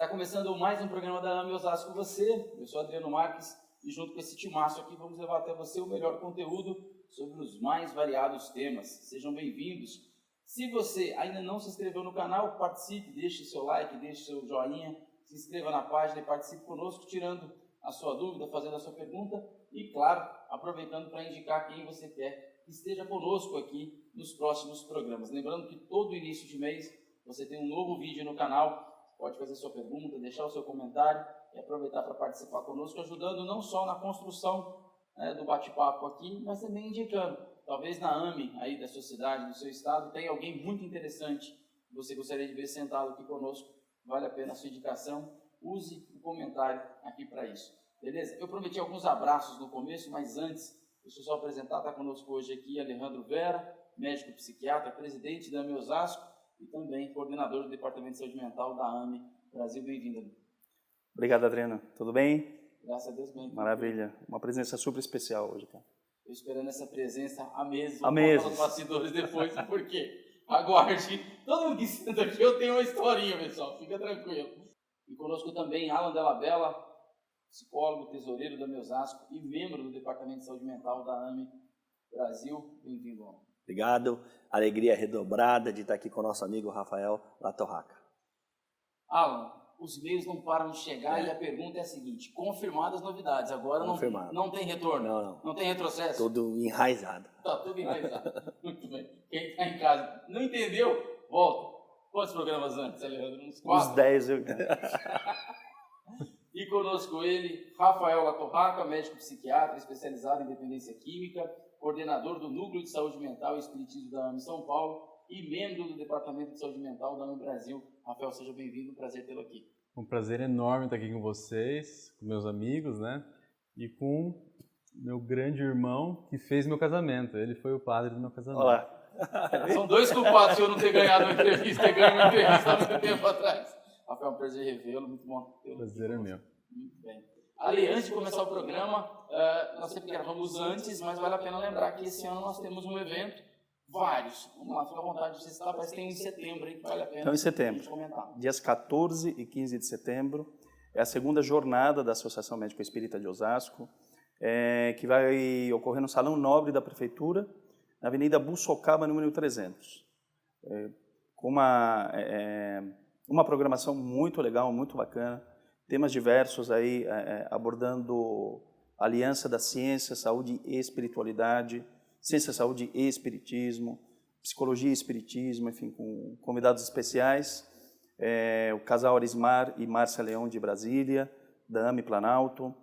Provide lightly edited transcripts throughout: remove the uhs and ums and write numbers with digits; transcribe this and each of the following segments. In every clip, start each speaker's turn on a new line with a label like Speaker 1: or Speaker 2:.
Speaker 1: começando mais um programa da AME Osasco com você. Eu sou Adriano Marques e junto com esse timaço aqui vamos levar até você o melhor conteúdo sobre os mais variados temas. Sejam bem-vindos. Se você ainda não se inscreveu no canal, participe, deixe seu like, deixe seu joinha, se inscreva na página e participe conosco, tirando a sua dúvida, fazendo a sua pergunta e, claro, aproveitando para indicar quem você quer que esteja conosco aqui nos próximos programas. Lembrando que todo início de mês você tem um novo vídeo no canal, pode fazer sua pergunta, deixar o seu comentário e aproveitar para participar conosco, ajudando não só na construção do bate-papo aqui, mas também indicando, talvez na AME aí da sua cidade, do seu estado, tem alguém muito interessante que você gostaria de ver sentado aqui conosco, vale a pena a sua indicação, use o comentário aqui para isso, beleza? Eu prometi alguns abraços no começo, mas antes, deixa eu só apresentar, está conosco hoje aqui Alejandro Vera, médico psiquiatra, presidente da AME Osasco e também coordenador do Departamento de Saúde Mental da AME Brasil. Bem-vindo.
Speaker 2: Obrigado, Adriano. Tudo bem?
Speaker 1: Graças a Deus, bem.
Speaker 2: Maravilha. Uma presença super especial hoje, cara.
Speaker 1: Estou esperando essa presença há meses.
Speaker 2: Há meses.
Speaker 1: Vou falar os bastidores depois, porque aguarde. Todo mundo que senta aqui, eu tenho uma historinha, pessoal. Fica tranquilo. E conosco também Alan Della Bella, psicólogo, tesoureiro da AME Osasco e membro do Departamento de Saúde Mental da AME Brasil. Bem-vindo, Alan.
Speaker 3: Obrigado. Alegria redobrada de estar aqui com o nosso amigo Rafael Latorraca.
Speaker 1: Alan, os e-mails não param de chegar e a pergunta é a seguinte: confirmadas novidades, agora não tem retorno? Não tem retrocesso?
Speaker 3: Tudo enraizado.
Speaker 1: Tá tudo enraizado. Muito bem. Quem está em casa não entendeu, volta. Quantos programas antes, Alejandro? Uns 4?
Speaker 2: Uns 10.
Speaker 1: E conosco ele, Rafael Latorraca, médico psiquiatra, especializado em dependência química, coordenador do Núcleo de Saúde Mental e Espiritismo da AME São Paulo e membro do Departamento de Saúde Mental da AME Brasil. Rafael, seja bem-vindo, prazer tê-lo aqui.
Speaker 4: Um prazer enorme estar aqui com vocês, com meus amigos, né? E com meu grande irmão que fez meu casamento. Ele foi o padre do meu casamento.
Speaker 2: Olá.
Speaker 1: São dois culpados se eu não ter ganhado uma entrevista, ter ganho uma entrevista há muito tempo atrás. Rafael, é um prazer revê-lo, muito bom tê-lo.
Speaker 4: Prazer é meu.
Speaker 1: Muito bem. Ali, antes de começar o programa, nós sempre gravamos antes, mas vale a pena lembrar que esse ano nós temos um evento, vários. Vamos lá, fica à vontade de você citar, parece que tem um em setembro aí que vale a pena.
Speaker 2: Então, em setembro, dias 14 e 15 de setembro, é a segunda jornada da Associação Médico Espírita de Osasco, que vai ocorrer no Salão Nobre da Prefeitura, na Avenida Bussocaba, número 300. Com uma programação muito legal, muito bacana, temas diversos aí, abordando a aliança da ciência, saúde e espiritualidade, ciência, saúde e espiritismo, psicologia e espiritismo, enfim, com convidados especiais, o casal Arismar e Márcia Leão de Brasília, da AME Planalto,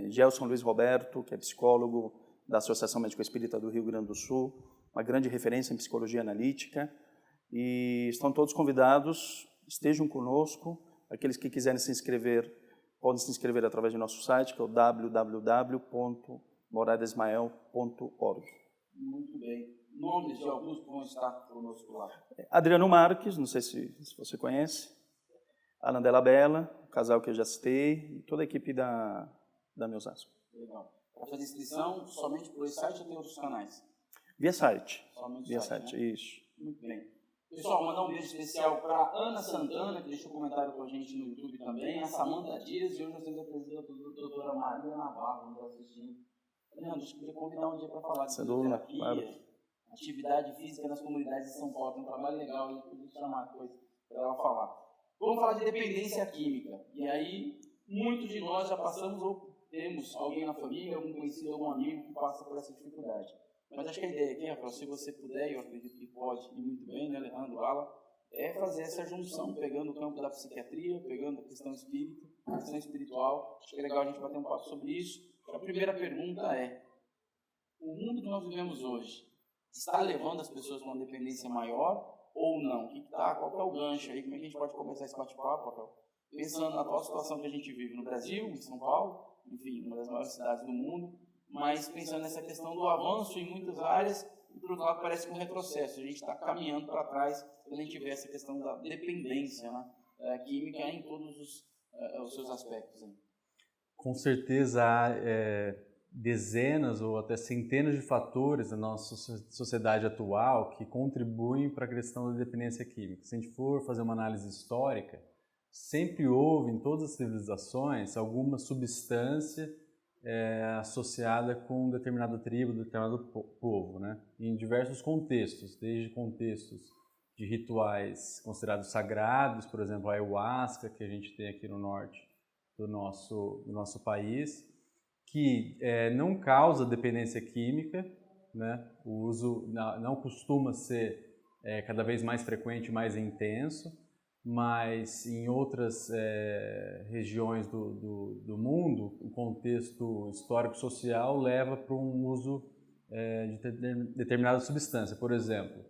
Speaker 2: Gelson Luiz Roberto, que é psicólogo da Associação Médico Espírita do Rio Grande do Sul, uma grande referência em psicologia analítica, e estão todos convidados, estejam conosco. Aqueles que quiserem se inscrever, podem se inscrever através do nosso site, que é o www.moradesmael.org.
Speaker 1: Muito bem. Nomes de alguns que vão estar conosco lá.
Speaker 2: Adriano Marques, não sei se você conhece, Alan Della Bella, o casal que eu já citei, e toda a equipe da AME Osasco.
Speaker 1: Legal. Para fazer inscrição, somente por esse site ou tem outros canais?
Speaker 2: Via site.
Speaker 1: Somente
Speaker 2: via site,
Speaker 1: né?
Speaker 2: Isso.
Speaker 1: Muito bem. Pessoal, mandar um beijo especial para Ana Santana, que deixou um comentário com a gente no YouTube também, a Samanta Dias, e hoje nós temos a presença da doutora Maria Navarro, nos assistindo. Leandro, acho que podia convidar um dia para falar de fisioterapia, claro. Atividade física nas comunidades de São Paulo, tem um trabalho legal, e podia chamar coisa para ela falar. Vamos falar de dependência química, e aí muitos de nós já passamos ou temos alguém na família, algum conhecido, algum amigo que passa por essa dificuldade. Mas acho que a ideia aqui, Rafael, se você puder, eu acredito que pode, e muito bem, né, Alejandro, Ala, é fazer essa junção, pegando o campo da psiquiatria, pegando a questão espírita, a questão espiritual. Acho que é legal a gente bater um papo sobre isso. A primeira pergunta é: o mundo que nós vivemos hoje está levando as pessoas para uma dependência maior ou não? Qual que é o gancho aí? Como é que a gente pode começar esse bate-papo, Rafael? Pensando na atual situação que a gente vive no Brasil, em São Paulo, enfim, uma das maiores cidades do mundo, mas pensando nessa questão do avanço em muitas áreas, e por outro lado parece que um retrocesso. A gente está caminhando para trás quando a gente vê essa questão da dependência, né, química em todos os seus aspectos. Hein?
Speaker 4: Com certeza há dezenas ou até centenas de fatores na nossa sociedade atual que contribuem para a questão da dependência química. Se a gente for fazer uma análise histórica, sempre houve em todas as civilizações alguma substância associada com determinada tribo, determinado povo, né? Em diversos contextos, desde contextos de rituais considerados sagrados, por exemplo, a ayahuasca, que a gente tem aqui no norte do nosso país, que não causa dependência química, né? O uso não costuma ser cada vez mais frequente, mais intenso, mas em outras regiões do mundo, o contexto histórico-social leva para um uso de determinada substância. Por exemplo,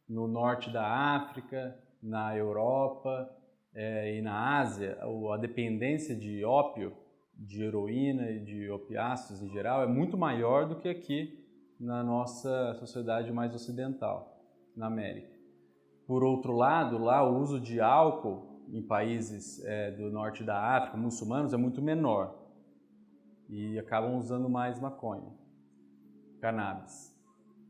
Speaker 4: no norte da África, na Europa e na Ásia, a dependência de ópio, de heroína e de opiáceos em geral é muito maior do que aqui na nossa sociedade mais ocidental, na América. Por outro lado, lá o uso de álcool em países do norte da África, muçulmanos, é muito menor e acabam usando mais maconha, cannabis.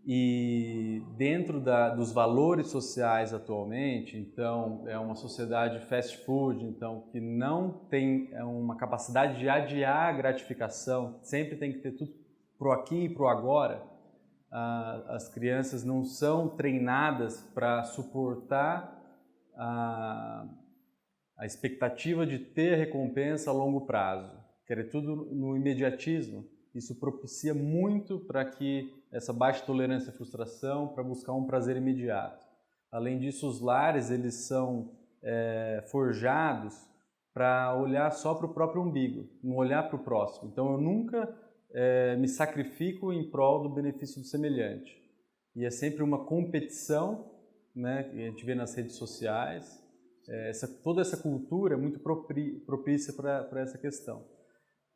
Speaker 4: E dentro dos valores sociais atualmente, então, é uma sociedade fast food, então, que não tem uma capacidade de adiar a gratificação, sempre tem que ter tudo pro aqui e pro agora. As crianças não são treinadas para suportar a expectativa de ter recompensa a longo prazo. Querer tudo no imediatismo, isso propicia muito para que essa baixa tolerância à frustração, para buscar um prazer imediato. Além disso, os lares eles são forjados para olhar só para o próprio umbigo, não olhar para o próximo. Então eu nunca me sacrifico em prol do benefício do semelhante. E é sempre uma competição, né, que a gente vê nas redes sociais. Toda essa cultura é muito propícia para essa questão.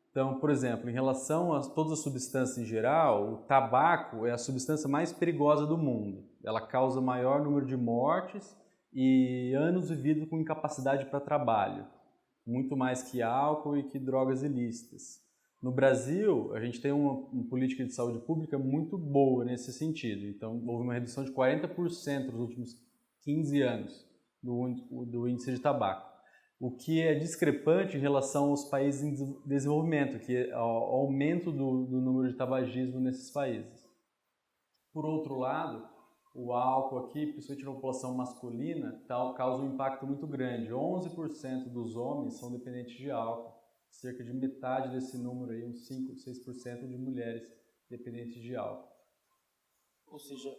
Speaker 4: Então, por exemplo, em relação a todas as substâncias em geral, o tabaco é a substância mais perigosa do mundo. Ela causa maior número de mortes e anos vividos com incapacidade para trabalho, muito mais que álcool e que drogas ilícitas. No Brasil, a gente tem uma política de saúde pública muito boa nesse sentido. Então, houve uma redução de 40% nos últimos 15 anos do índice de tabaco. O que é discrepante em relação aos países em desenvolvimento, que é o aumento do número de tabagismo nesses países. Por outro lado, o álcool aqui, principalmente na população masculina, causa um impacto muito grande. 11% dos homens são dependentes de álcool. Cerca de metade desse número, aí, uns 5, 6% de mulheres dependentes de álcool.
Speaker 1: Ou seja,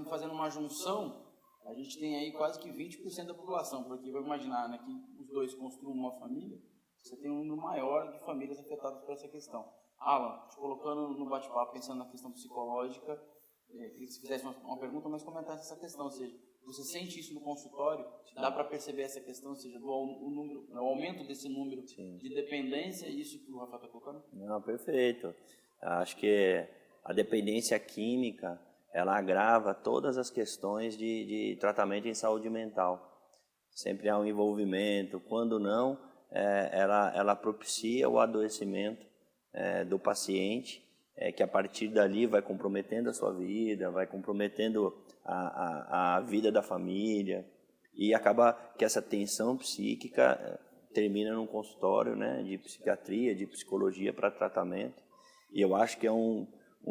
Speaker 1: fazendo uma junção, a gente tem aí quase que 20% da população, porque vai imaginar, né, que os dois construam uma família, você tem um número maior de famílias afetadas por essa questão. Alan, te colocando no bate-papo, pensando na questão psicológica, queria que você fizesse uma pergunta, mas comentasse essa questão, ou seja, você sente isso no consultório? Dá para perceber essa questão, ou seja, o aumento desse número Sim. de dependência, isso que o Rafael está colocando?
Speaker 3: Não, perfeito. Acho que a dependência química, ela agrava todas as questões de tratamento em saúde mental. Sempre há um envolvimento, quando não, ela propicia o adoecimento do paciente, que a partir dali vai comprometendo a sua vida, vai comprometendo a vida da família, e acaba que essa tensão psíquica termina num consultório, né, de psiquiatria, de psicologia para tratamento. E eu acho que é um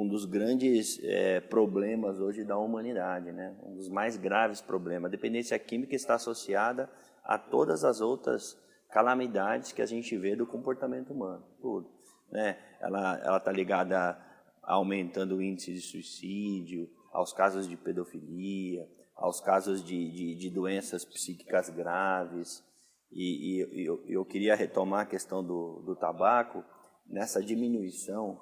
Speaker 3: dos grandes problemas hoje da humanidade, né, um dos mais graves problemas. A dependência química está associada a todas as outras calamidades que a gente vê do comportamento humano, tudo. Né? Ela está ligada a aumentando o índice de suicídio, aos casos de pedofilia, aos casos de doenças psíquicas graves. E eu queria retomar a questão do tabaco, nessa diminuição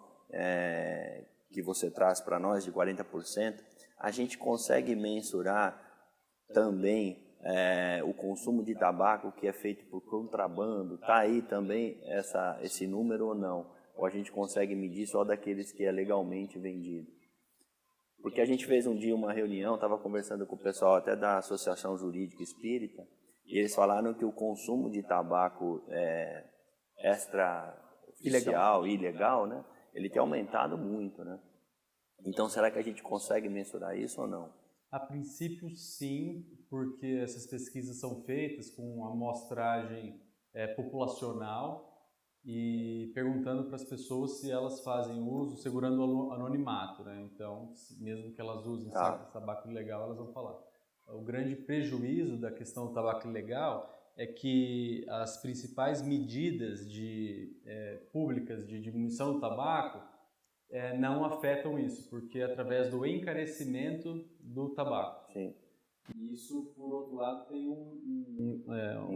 Speaker 3: que você traz para nós de 40%, a gente consegue mensurar também o consumo de tabaco que é feito por contrabando. Está aí também esse número ou não? Ou a gente consegue medir só daqueles que é legalmente vendido? Porque a gente fez um dia uma reunião, estava conversando com o pessoal até da Associação Jurídica Espírita, e eles falaram que o consumo de tabaco extra-oficial, ilegal, né? Ele tem aumentado muito, né? Então, será que a gente consegue mensurar isso ou não?
Speaker 4: A princípio, sim, porque essas pesquisas são feitas com amostragem populacional e perguntando para as pessoas se elas fazem uso, segurando o anonimato, né? Então, mesmo que elas usem tabaco ilegal, elas vão falar. O grande prejuízo da questão do tabaco ilegal é que as principais medidas públicas de diminuição do tabaco não afetam isso, porque é através do encarecimento do tabaco.
Speaker 3: Sim.
Speaker 4: E isso, por outro lado, tem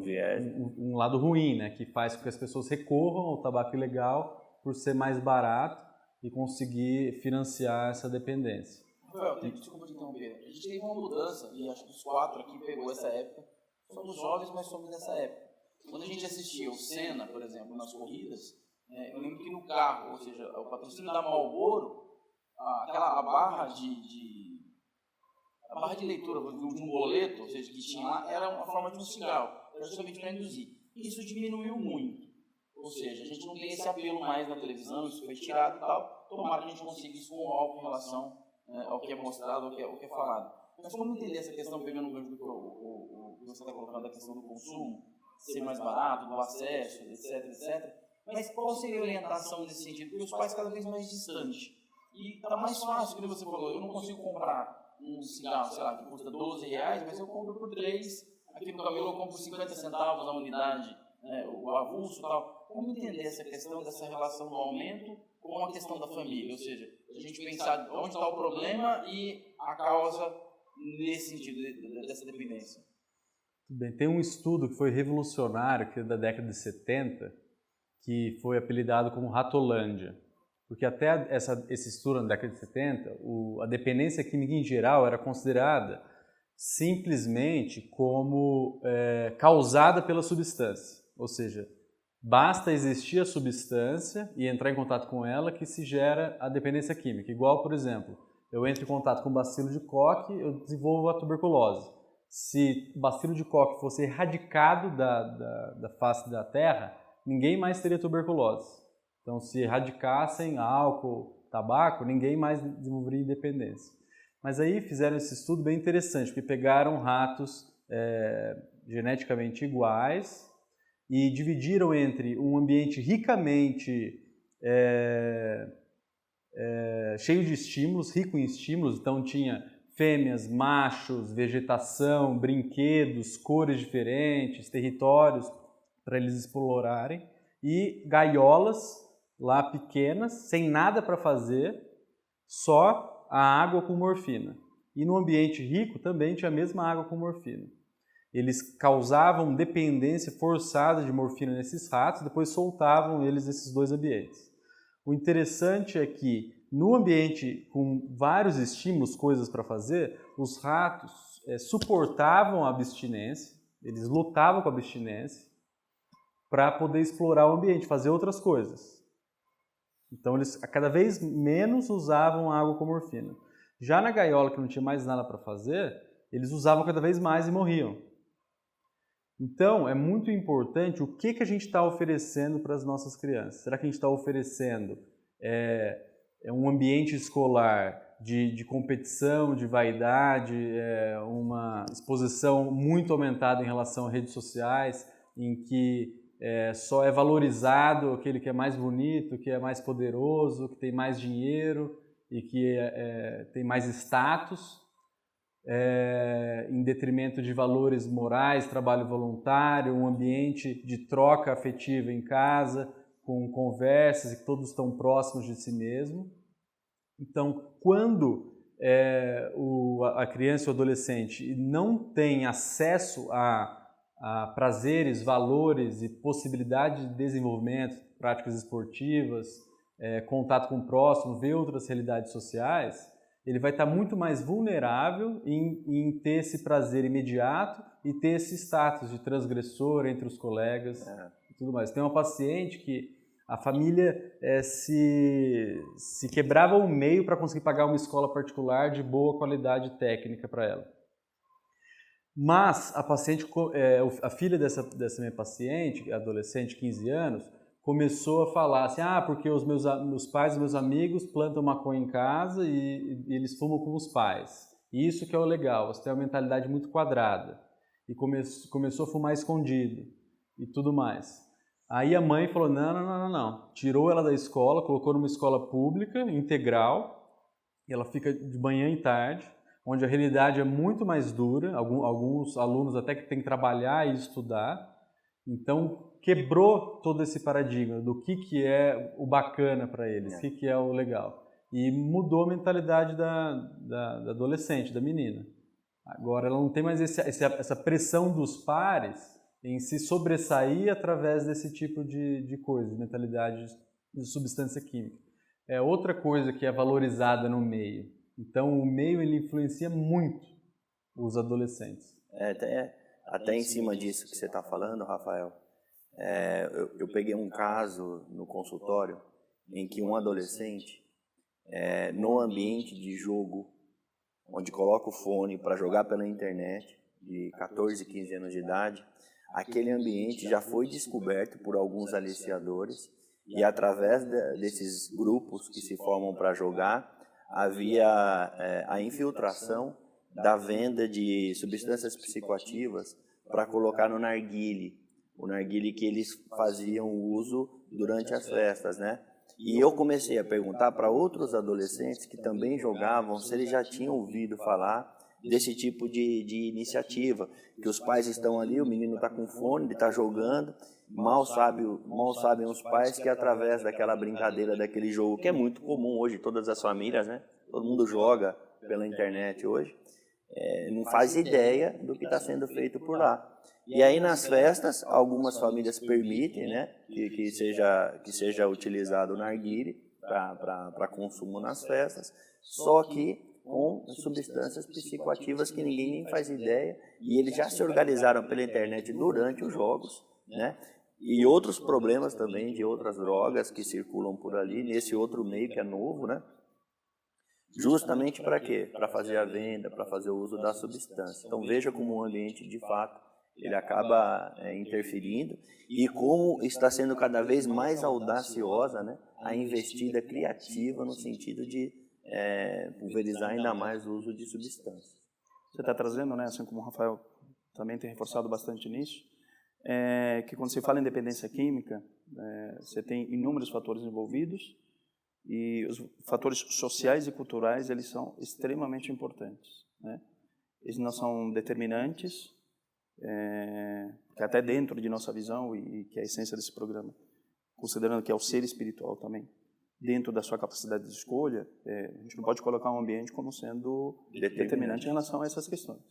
Speaker 3: viés.
Speaker 4: um lado ruim, né, que faz com que as pessoas recorram ao tabaco ilegal por ser mais barato e conseguir financiar essa dependência.
Speaker 1: Rafael, desculpa te interromper. A gente teve uma mudança, e acho que os 4 aqui pegou essa época. Somos jovens, mas somos dessa época. Quando a gente assistia o Senna, por exemplo, nas corridas, eu lembro que no carro, ou seja, o patrocínio da Marlboro, a barra de leitura de um boleto, ou seja, que tinha lá, era uma forma de um cigarro, era justamente para induzir. Isso diminuiu muito. Ou seja, a gente não tem esse apelo mais na televisão, isso foi tirado e tal. Tomara que a gente consiga isso com algo em relação ao que é mostrado, ao que é falado. Mas como entender essa questão, pegando o gancho do que você está colocando, da questão do consumo, ser mais barato, do acesso, etc, etc. Mas qual seria a orientação nesse sentido? Porque os pais cada vez mais distantes. E está mais fácil, como você falou, eu não consigo comprar um cigarro, sei lá, que custa R$12, mas eu compro por 3, aqui no camelô eu compro 50 centavos a unidade, o avulso e tal. Como entender essa questão dessa relação do aumento com a questão da família? Ou seja, a gente pensar onde está o problema e a causa nesse sentido, dessa dependência.
Speaker 4: Bem, tem um estudo que foi revolucionário, que é da década de 70, que foi apelidado como Ratolândia. Porque até esse estudo na década de 70, a dependência química em geral era considerada simplesmente como causada pela substância. Ou seja, basta existir a substância e entrar em contato com ela que se gera a dependência química. Igual, por exemplo, eu entro em contato com o bacilo de Koch, eu desenvolvo a tuberculose. Se o bacilo de Koch fosse erradicado da face da Terra, ninguém mais teria tuberculose. Então, se erradicassem álcool, tabaco, ninguém mais desenvolveria independência. Mas aí fizeram esse estudo bem interessante, porque pegaram ratos geneticamente iguais e dividiram entre um ambiente ricamente cheio de estímulos, rico em estímulos, então tinha fêmeas, machos, vegetação, brinquedos, cores diferentes, territórios para eles explorarem, e gaiolas lá pequenas, sem nada para fazer, só a água com morfina. E no ambiente rico também tinha a mesma água com morfina. Eles causavam dependência forçada de morfina nesses ratos, depois soltavam eles nesses dois ambientes. O interessante é que no ambiente com vários estímulos, coisas para fazer, os ratos suportavam a abstinência, eles lutavam com a abstinência para poder explorar o ambiente, fazer outras coisas. Então eles cada vez menos usavam água com morfina. Já na gaiola, que não tinha mais nada para fazer, eles usavam cada vez mais e morriam. Então é muito importante o que a gente está oferecendo para as nossas crianças. Será que a gente está oferecendo um ambiente escolar de competição, de vaidade, uma exposição muito aumentada em relação a redes sociais, em que só é valorizado aquele que é mais bonito, que é mais poderoso, que tem mais dinheiro e que tem mais status, em detrimento de valores morais, trabalho voluntário, um ambiente de troca afetiva em casa, com conversas e que todos estão próximos de si mesmo. Então, quando a criança ou o adolescente não tem acesso a prazeres, valores e possibilidade de desenvolvimento, práticas esportivas, contato com o próximo, ver outras realidades sociais, ele vai estar muito mais vulnerável em ter esse prazer imediato e ter esse status de transgressor entre os colegas e tudo mais. Tem uma paciente que a família se quebrava ao meio para conseguir pagar uma escola particular de boa qualidade técnica para ela. Mas a paciente, a filha dessa minha paciente, adolescente, 15 anos, começou a falar assim, porque os meus pais e meus amigos plantam maconha em casa e eles fumam com os pais. Isso que é o legal, você tem uma mentalidade muito quadrada. E começou a fumar escondido. e tudo mais. Aí a mãe falou, não. Tirou ela da escola, colocou numa escola pública, integral, e ela fica de manhã e tarde, onde a realidade é muito mais dura, alguns alunos até que têm que trabalhar e estudar. Então, quebrou todo esse paradigma do que é o bacana para eles, o que é o legal. E mudou a mentalidade da adolescente, da menina. Agora, ela não tem mais essa pressão dos pares em se sobressair através desse tipo de coisa, de mentalidade de substância química. É outra coisa que é valorizada no meio. Então, o meio ele influencia muito os adolescentes.
Speaker 3: Até em cima disso que você está falando, Rafael, eu peguei um caso no consultório em que um adolescente, no ambiente de jogo, onde coloca o fone para jogar pela internet, de 14, 15 anos de idade, aquele ambiente já foi descoberto por alguns aliciadores e através desses grupos que se formam para jogar, havia a infiltração da venda de substâncias psicoativas para colocar no narguile, o narguile que eles faziam uso durante as festas, né? E eu comecei a perguntar para outros adolescentes que também jogavam se eles já tinham ouvido falar desse tipo de iniciativa, que os pais estão ali, o menino está com fone, ele está jogando, mal sabem os pais que através daquela brincadeira, daquele jogo, que é muito comum hoje, todas as famílias, né? Todo mundo joga pela internet hoje, não faz ideia do que está sendo feito por lá. E aí nas festas, algumas famílias permitem, né, que seja utilizado o narguile para consumo nas festas, só que com substâncias psicoativas que ninguém nem faz ideia, e eles já se organizaram pela internet durante os jogos, né? E outros problemas também de outras drogas que circulam por ali, nesse outro meio que é novo, né? Justamente para quê? Para fazer a venda, para fazer o uso da substância. Então veja como o ambiente, de fato, ele acaba interferindo e como está sendo cada vez mais audaciosa, né, a investida criativa no sentido de pulverizar ainda mais o uso de substâncias.
Speaker 2: Você está trazendo, né, assim como o Rafael também tem reforçado bastante nisso, que quando se fala em dependência química, você tem inúmeros fatores envolvidos e os fatores sociais e culturais, eles são extremamente importantes, né? Eles não são determinantes, que até dentro de nossa visão e que é a essência desse programa, considerando que é o ser espiritual também, dentro da sua capacidade de escolha, a gente não pode colocar um ambiente como sendo determinante em relação a essas questões.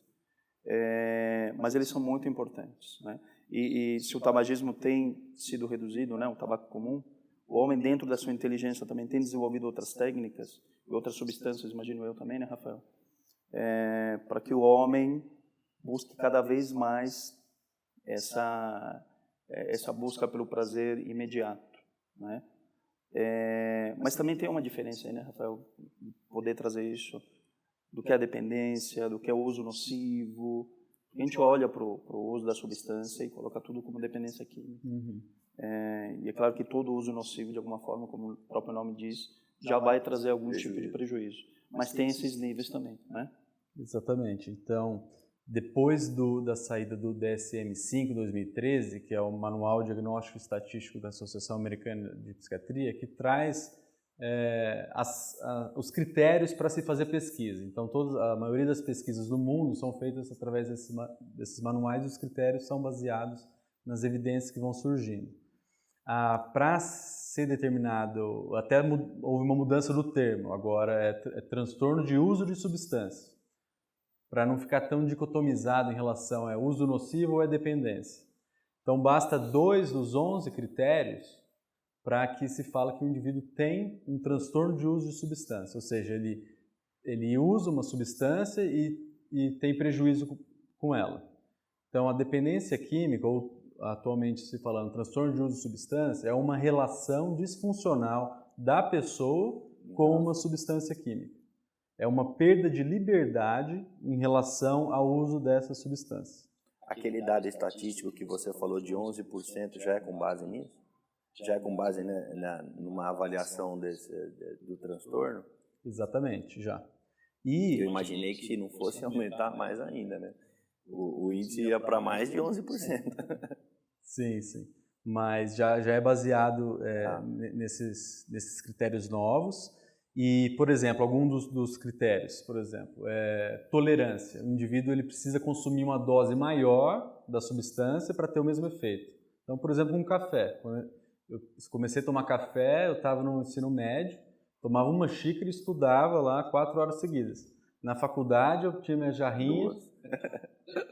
Speaker 2: Mas eles são muito importantes, né? E se o tabagismo tem sido reduzido, né, o tabaco comum, o homem dentro da sua inteligência também tem desenvolvido outras técnicas e outras substâncias, imagino eu também, né, Rafael? Para que o homem busque cada vez mais essa busca pelo prazer imediato, né? Mas também tem uma diferença aí, né, Rafael? Poder trazer isso do que é a dependência, do que é o uso nocivo. A gente olha para o uso da substância e coloca tudo como dependência química.
Speaker 4: Uhum.
Speaker 2: E é claro que todo uso nocivo, de alguma forma, como o próprio nome diz, já vai trazer algum tipo de prejuízo. Mas tem esses níveis também, né?
Speaker 4: Exatamente. Então, depois da saída do DSM-5 2013, que é o Manual Diagnóstico Estatístico da Associação Americana de Psiquiatria, que traz os critérios para se fazer pesquisa. Então, a maioria das pesquisas do mundo são feitas através desses manuais e os critérios são baseados nas evidências que vão surgindo. Para ser determinado, até houve uma mudança do termo, agora é transtorno de uso de substância, para não ficar tão dicotomizado em relação a uso nocivo ou dependência. Então, basta 2 dos 11 critérios para que se fala que o indivíduo tem um transtorno de uso de substância, ou seja, ele usa uma substância e tem prejuízo com ela. Então, a dependência química, ou atualmente se falando transtorno de uso de substância, é uma relação disfuncional da pessoa com uma substância química. É uma perda de liberdade em relação ao uso dessa substância.
Speaker 3: Aquele dado estatístico que você falou de 11% já é com base nisso? Já é com base numa avaliação do transtorno?
Speaker 4: Exatamente, já.
Speaker 3: Eu imaginei que se não fosse aumentar mais ainda, né? O índice ia para mais de 11%.
Speaker 4: Sim, sim. Mas já é baseado nesses critérios novos. E, por exemplo, algum dos critérios, por exemplo, tolerância. O indivíduo ele precisa consumir uma dose maior da substância para ter o mesmo efeito. Então, por exemplo, um café. Quando eu comecei a tomar café, eu estava no ensino médio, tomava uma xícara e estudava lá 4 horas seguidas. Na faculdade eu tinha minha jarrinha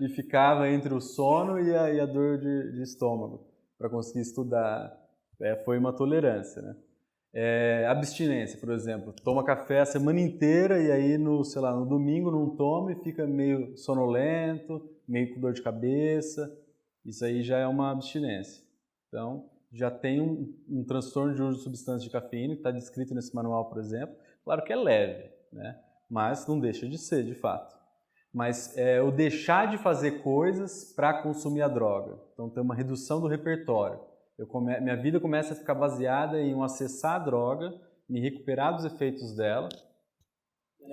Speaker 4: e ficava entre o sono e a dor de estômago para conseguir estudar. Foi uma tolerância, né? Abstinência, por exemplo, toma café a semana inteira e aí no domingo não toma e fica meio sonolento, meio com dor de cabeça. Isso aí já é uma abstinência. Então, já tem um transtorno de uso de substância de cafeína que está descrito nesse manual, por exemplo. Claro que é leve, né? Mas não deixa de ser, de fato. Mas o deixar de fazer coisas para consumir a droga. Então, tem uma redução do repertório. Minha vida começa a ficar baseada em acessar a droga, me recuperar dos efeitos dela e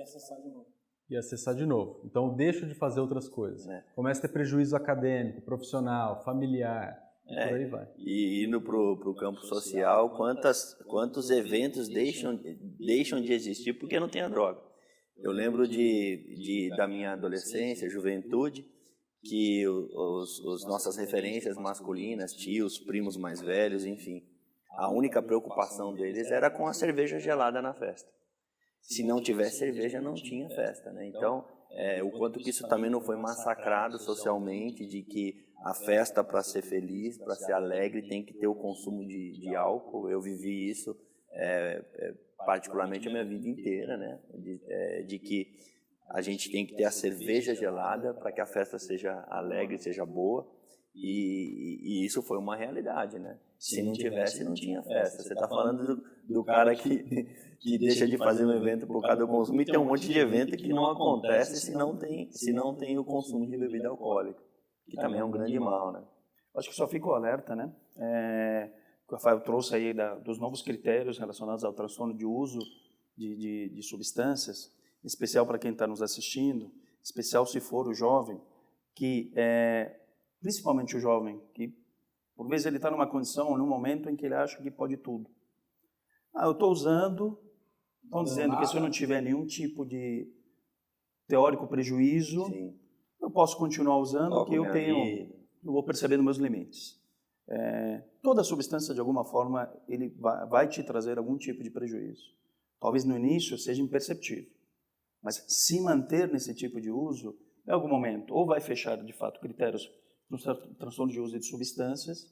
Speaker 4: acessar de novo. Então, eu deixo de fazer outras coisas. Começa a ter prejuízo acadêmico, profissional, familiar, e por aí vai.
Speaker 3: E indo para o campo social, quantos eventos deixam de existir porque não tem a droga? Eu lembro da minha adolescência, juventude, que as nossas referências masculinas, tios, primos mais velhos, enfim, a única preocupação deles era com a cerveja gelada na festa. Se não tivesse cerveja, não tinha festa, né? Então, o quanto que isso também não foi massacrado socialmente, de que a festa, para ser feliz, para ser alegre, tem que ter o consumo de álcool. Eu vivi isso particularmente a minha vida inteira, né? De que a gente tem que ter a cerveja gelada para que a festa seja alegre, seja boa, e isso foi uma realidade, né? Se não tivesse, não tinha festa. Você está falando do cara que deixa de fazer um evento por causa do consumo, e tem um monte de evento que não acontece se não tem o consumo de bebida alcoólica, que também é um grande mal, né?
Speaker 2: Acho que só fica o alerta, né? O Rafael trouxe aí dos novos critérios relacionados ao transtorno de uso de substâncias, em especial para quem está nos assistindo, em especial se for o jovem, principalmente o jovem, que por vezes ele está numa condição ou num momento em que ele acha que pode tudo. Eu estou usando, estão dizendo que se eu não tiver nenhum tipo de teórico prejuízo, sim, eu posso continuar usando, que eu vou percebendo meus limites. Toda substância, de alguma forma, ele vai te trazer algum tipo de prejuízo. Talvez no início seja imperceptível, mas se manter nesse tipo de uso, em algum momento, ou vai fechar, de fato, critérios para o transtorno de uso de substâncias,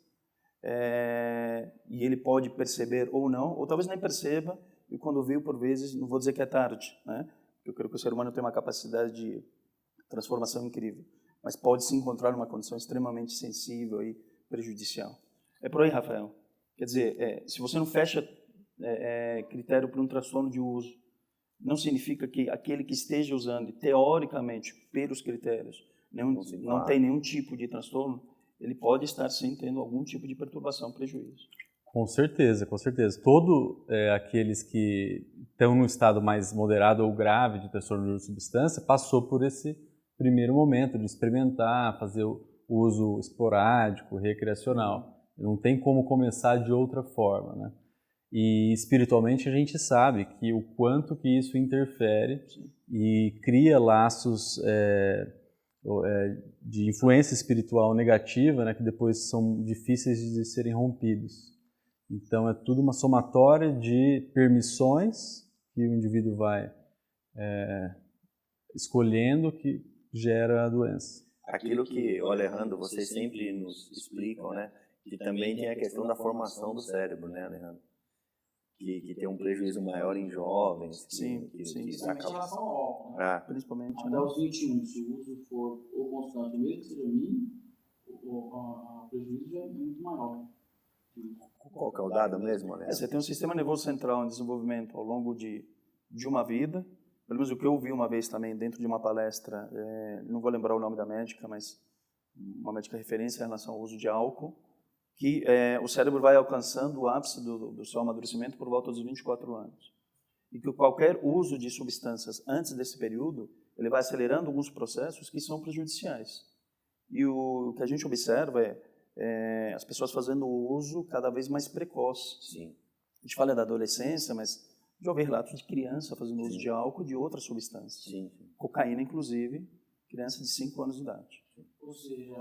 Speaker 2: e ele pode perceber ou não, ou talvez nem perceba, e quando viu, por vezes, não vou dizer que é tarde, né? Eu creio que o ser humano tem uma capacidade de transformação incrível, mas pode se encontrar numa condição extremamente sensível e prejudicial. É por aí, Rafael. Quer dizer, se você não fecha critério para um transtorno de uso, não significa que aquele que esteja usando, teoricamente, pelos critérios, não tem nenhum tipo de transtorno, ele pode estar sim tendo algum tipo de perturbação, prejuízo.
Speaker 4: Com certeza, com certeza. Todos aqueles que estão no estado mais moderado ou grave de transtorno de uso de substância passou por esse primeiro momento de experimentar, fazer o uso esporádico, recreacional. Não tem como começar de outra forma, né? E espiritualmente a gente sabe que o quanto que isso interfere e cria laços de influência espiritual negativa, né, que depois são difíceis de serem rompidos. Então é tudo uma somatória de permissões que o indivíduo vai escolhendo que gera a doença.
Speaker 3: Aquilo que, Alejandro, vocês sempre nos explicam, né, que também tem a questão da formação do cérebro, né, Alejandro? Que tem um prejuízo maior em jovens.
Speaker 1: Principalmente em relação ao álcool, né?
Speaker 2: Principalmente.
Speaker 1: Até os 21, se o uso for ou constante, mesmo que seja mínimo, o prejuízo já é muito maior.
Speaker 3: Qual que é o dado mesmo, né?
Speaker 2: Você tem um sistema nervoso central em desenvolvimento ao longo de uma vida. Pelo menos o que eu vi uma vez também dentro de uma palestra, não vou lembrar o nome da médica, mas uma médica referência em relação ao uso de álcool, que o cérebro vai alcançando o ápice do seu amadurecimento por volta dos 24 anos. E que qualquer uso de substâncias antes desse período, ele vai acelerando alguns processos que são prejudiciais. E o que a gente observa as pessoas fazendo uso cada vez mais precoce.
Speaker 3: Sim.
Speaker 2: A gente fala da adolescência, mas já houve relatos de criança fazendo uso de álcool e de outras substâncias.
Speaker 3: Sim.
Speaker 2: Cocaína, inclusive, criança de 5 anos de idade.
Speaker 1: Ou seja,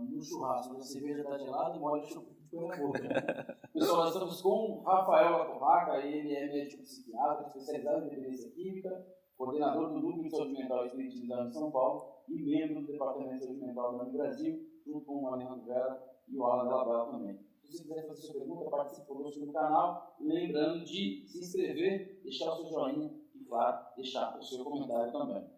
Speaker 1: no churrasco, a cerveja está gelada e molha o chupa na boca. Pessoal, nós estamos com Rafael Latorraca, ele é médico psiquiatra, especializado em dependência química, coordenador do Núcleo de Saúde Mental e Espiritismo de São Paulo e membro do Departamento de Saúde Mental do Brasil, junto com o Alejandro Vera e o Alan Della Bella também. Se você quiser fazer sua pergunta, participe conosco no canal, lembrando de se inscrever, deixar o seu joinha e, claro, deixar o seu comentário também.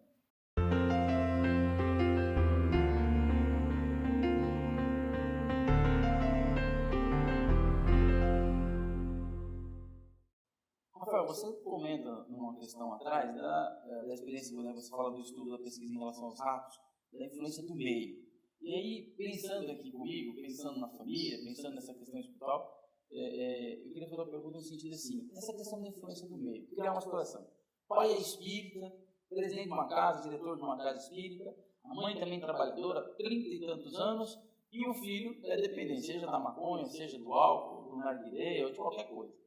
Speaker 1: Rafael, você comenta numa questão atrás da experiência, né? Você fala do estudo da pesquisa em relação aos ratos, da influência do meio. E aí, pensando aqui comigo, pensando na família, pensando nessa questão espiritual, eu queria fazer uma pergunta no sentido assim, essa questão da influência do meio. Vou criar uma situação. O pai é espírita, presidente de uma casa, diretor de uma casa espírita, a mãe também trabalhadora, 30 e tantos anos, e o filho é dependente, seja da maconha, seja do álcool, do narguilé, ou de qualquer coisa.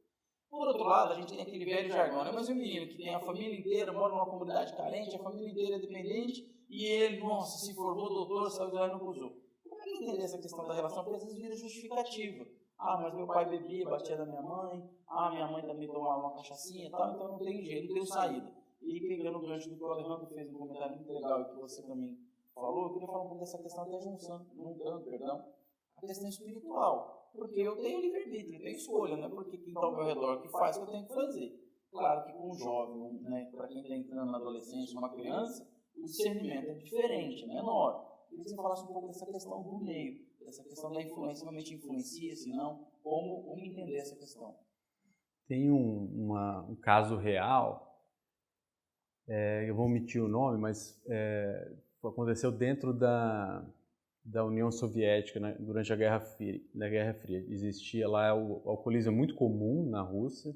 Speaker 1: Por outro lado, a gente tem aquele velho jargão, né? Mas o menino que tem a família inteira, mora numa comunidade carente, a família inteira é dependente, e ele, nossa, se formou doutor, saiu de lá e não usou. Como é que entender essa questão da relação? Porque às vezes vira justificativa. Ah, mas meu pai bebia, batia na minha mãe, minha mãe também tomava uma cachaçinha e tal, então não tem jeito, não tem saída. E pegando o gancho do que o Alejandro fez um comentário muito legal e que você também falou, eu queria falar um pouco dessa questão da junção, a questão espiritual. Porque eu tenho livre-arbítrio, eu tenho escolha, não é porque quem está ao meu redor que faz o que eu tenho que fazer. Claro que com um jovem, né, para quem está entrando na adolescência, uma criança, o discernimento é diferente, é menor. Eu queria que você falasse um pouco dessa questão do meio, dessa questão da influência, realmente influencia, se não, como entender essa questão.
Speaker 4: Tem um caso real, eu vou omitir o nome, mas aconteceu dentro da União Soviética, né, durante a Guerra Fria. Existia lá o alcoolismo muito comum na Rússia,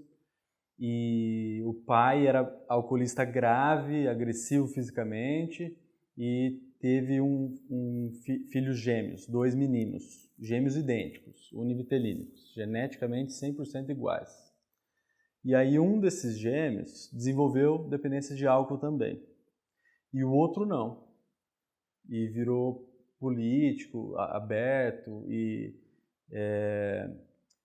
Speaker 4: e o pai era alcoolista grave, agressivo fisicamente, e teve filhos gêmeos, 2 meninos, gêmeos idênticos, univitelínicos, geneticamente 100% iguais. E aí um desses gêmeos desenvolveu dependência de álcool também, e o outro não, e virou político, aberto, e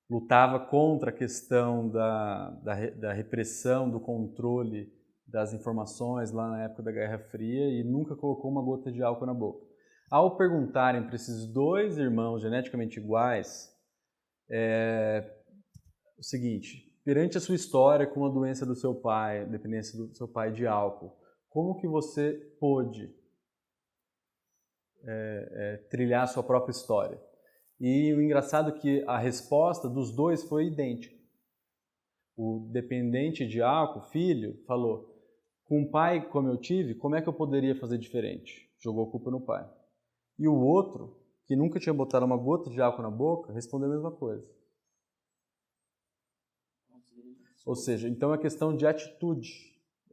Speaker 4: lutava contra a questão da repressão, do controle das informações lá na época da Guerra Fria, e nunca colocou uma gota de álcool na boca. Ao perguntarem para esses 2 irmãos geneticamente iguais, o seguinte: perante a sua história com a doença do seu pai, dependência do seu pai de álcool, como que você pôde trilhar a sua própria história? E o engraçado é que a resposta dos 2 foi idêntica. O dependente de álcool, filho, falou: com um pai como eu tive, como é que eu poderia fazer diferente? Jogou a culpa no pai. E o outro, que nunca tinha botado uma gota de álcool na boca, respondeu a mesma coisa. Ou seja, então é questão de atitude,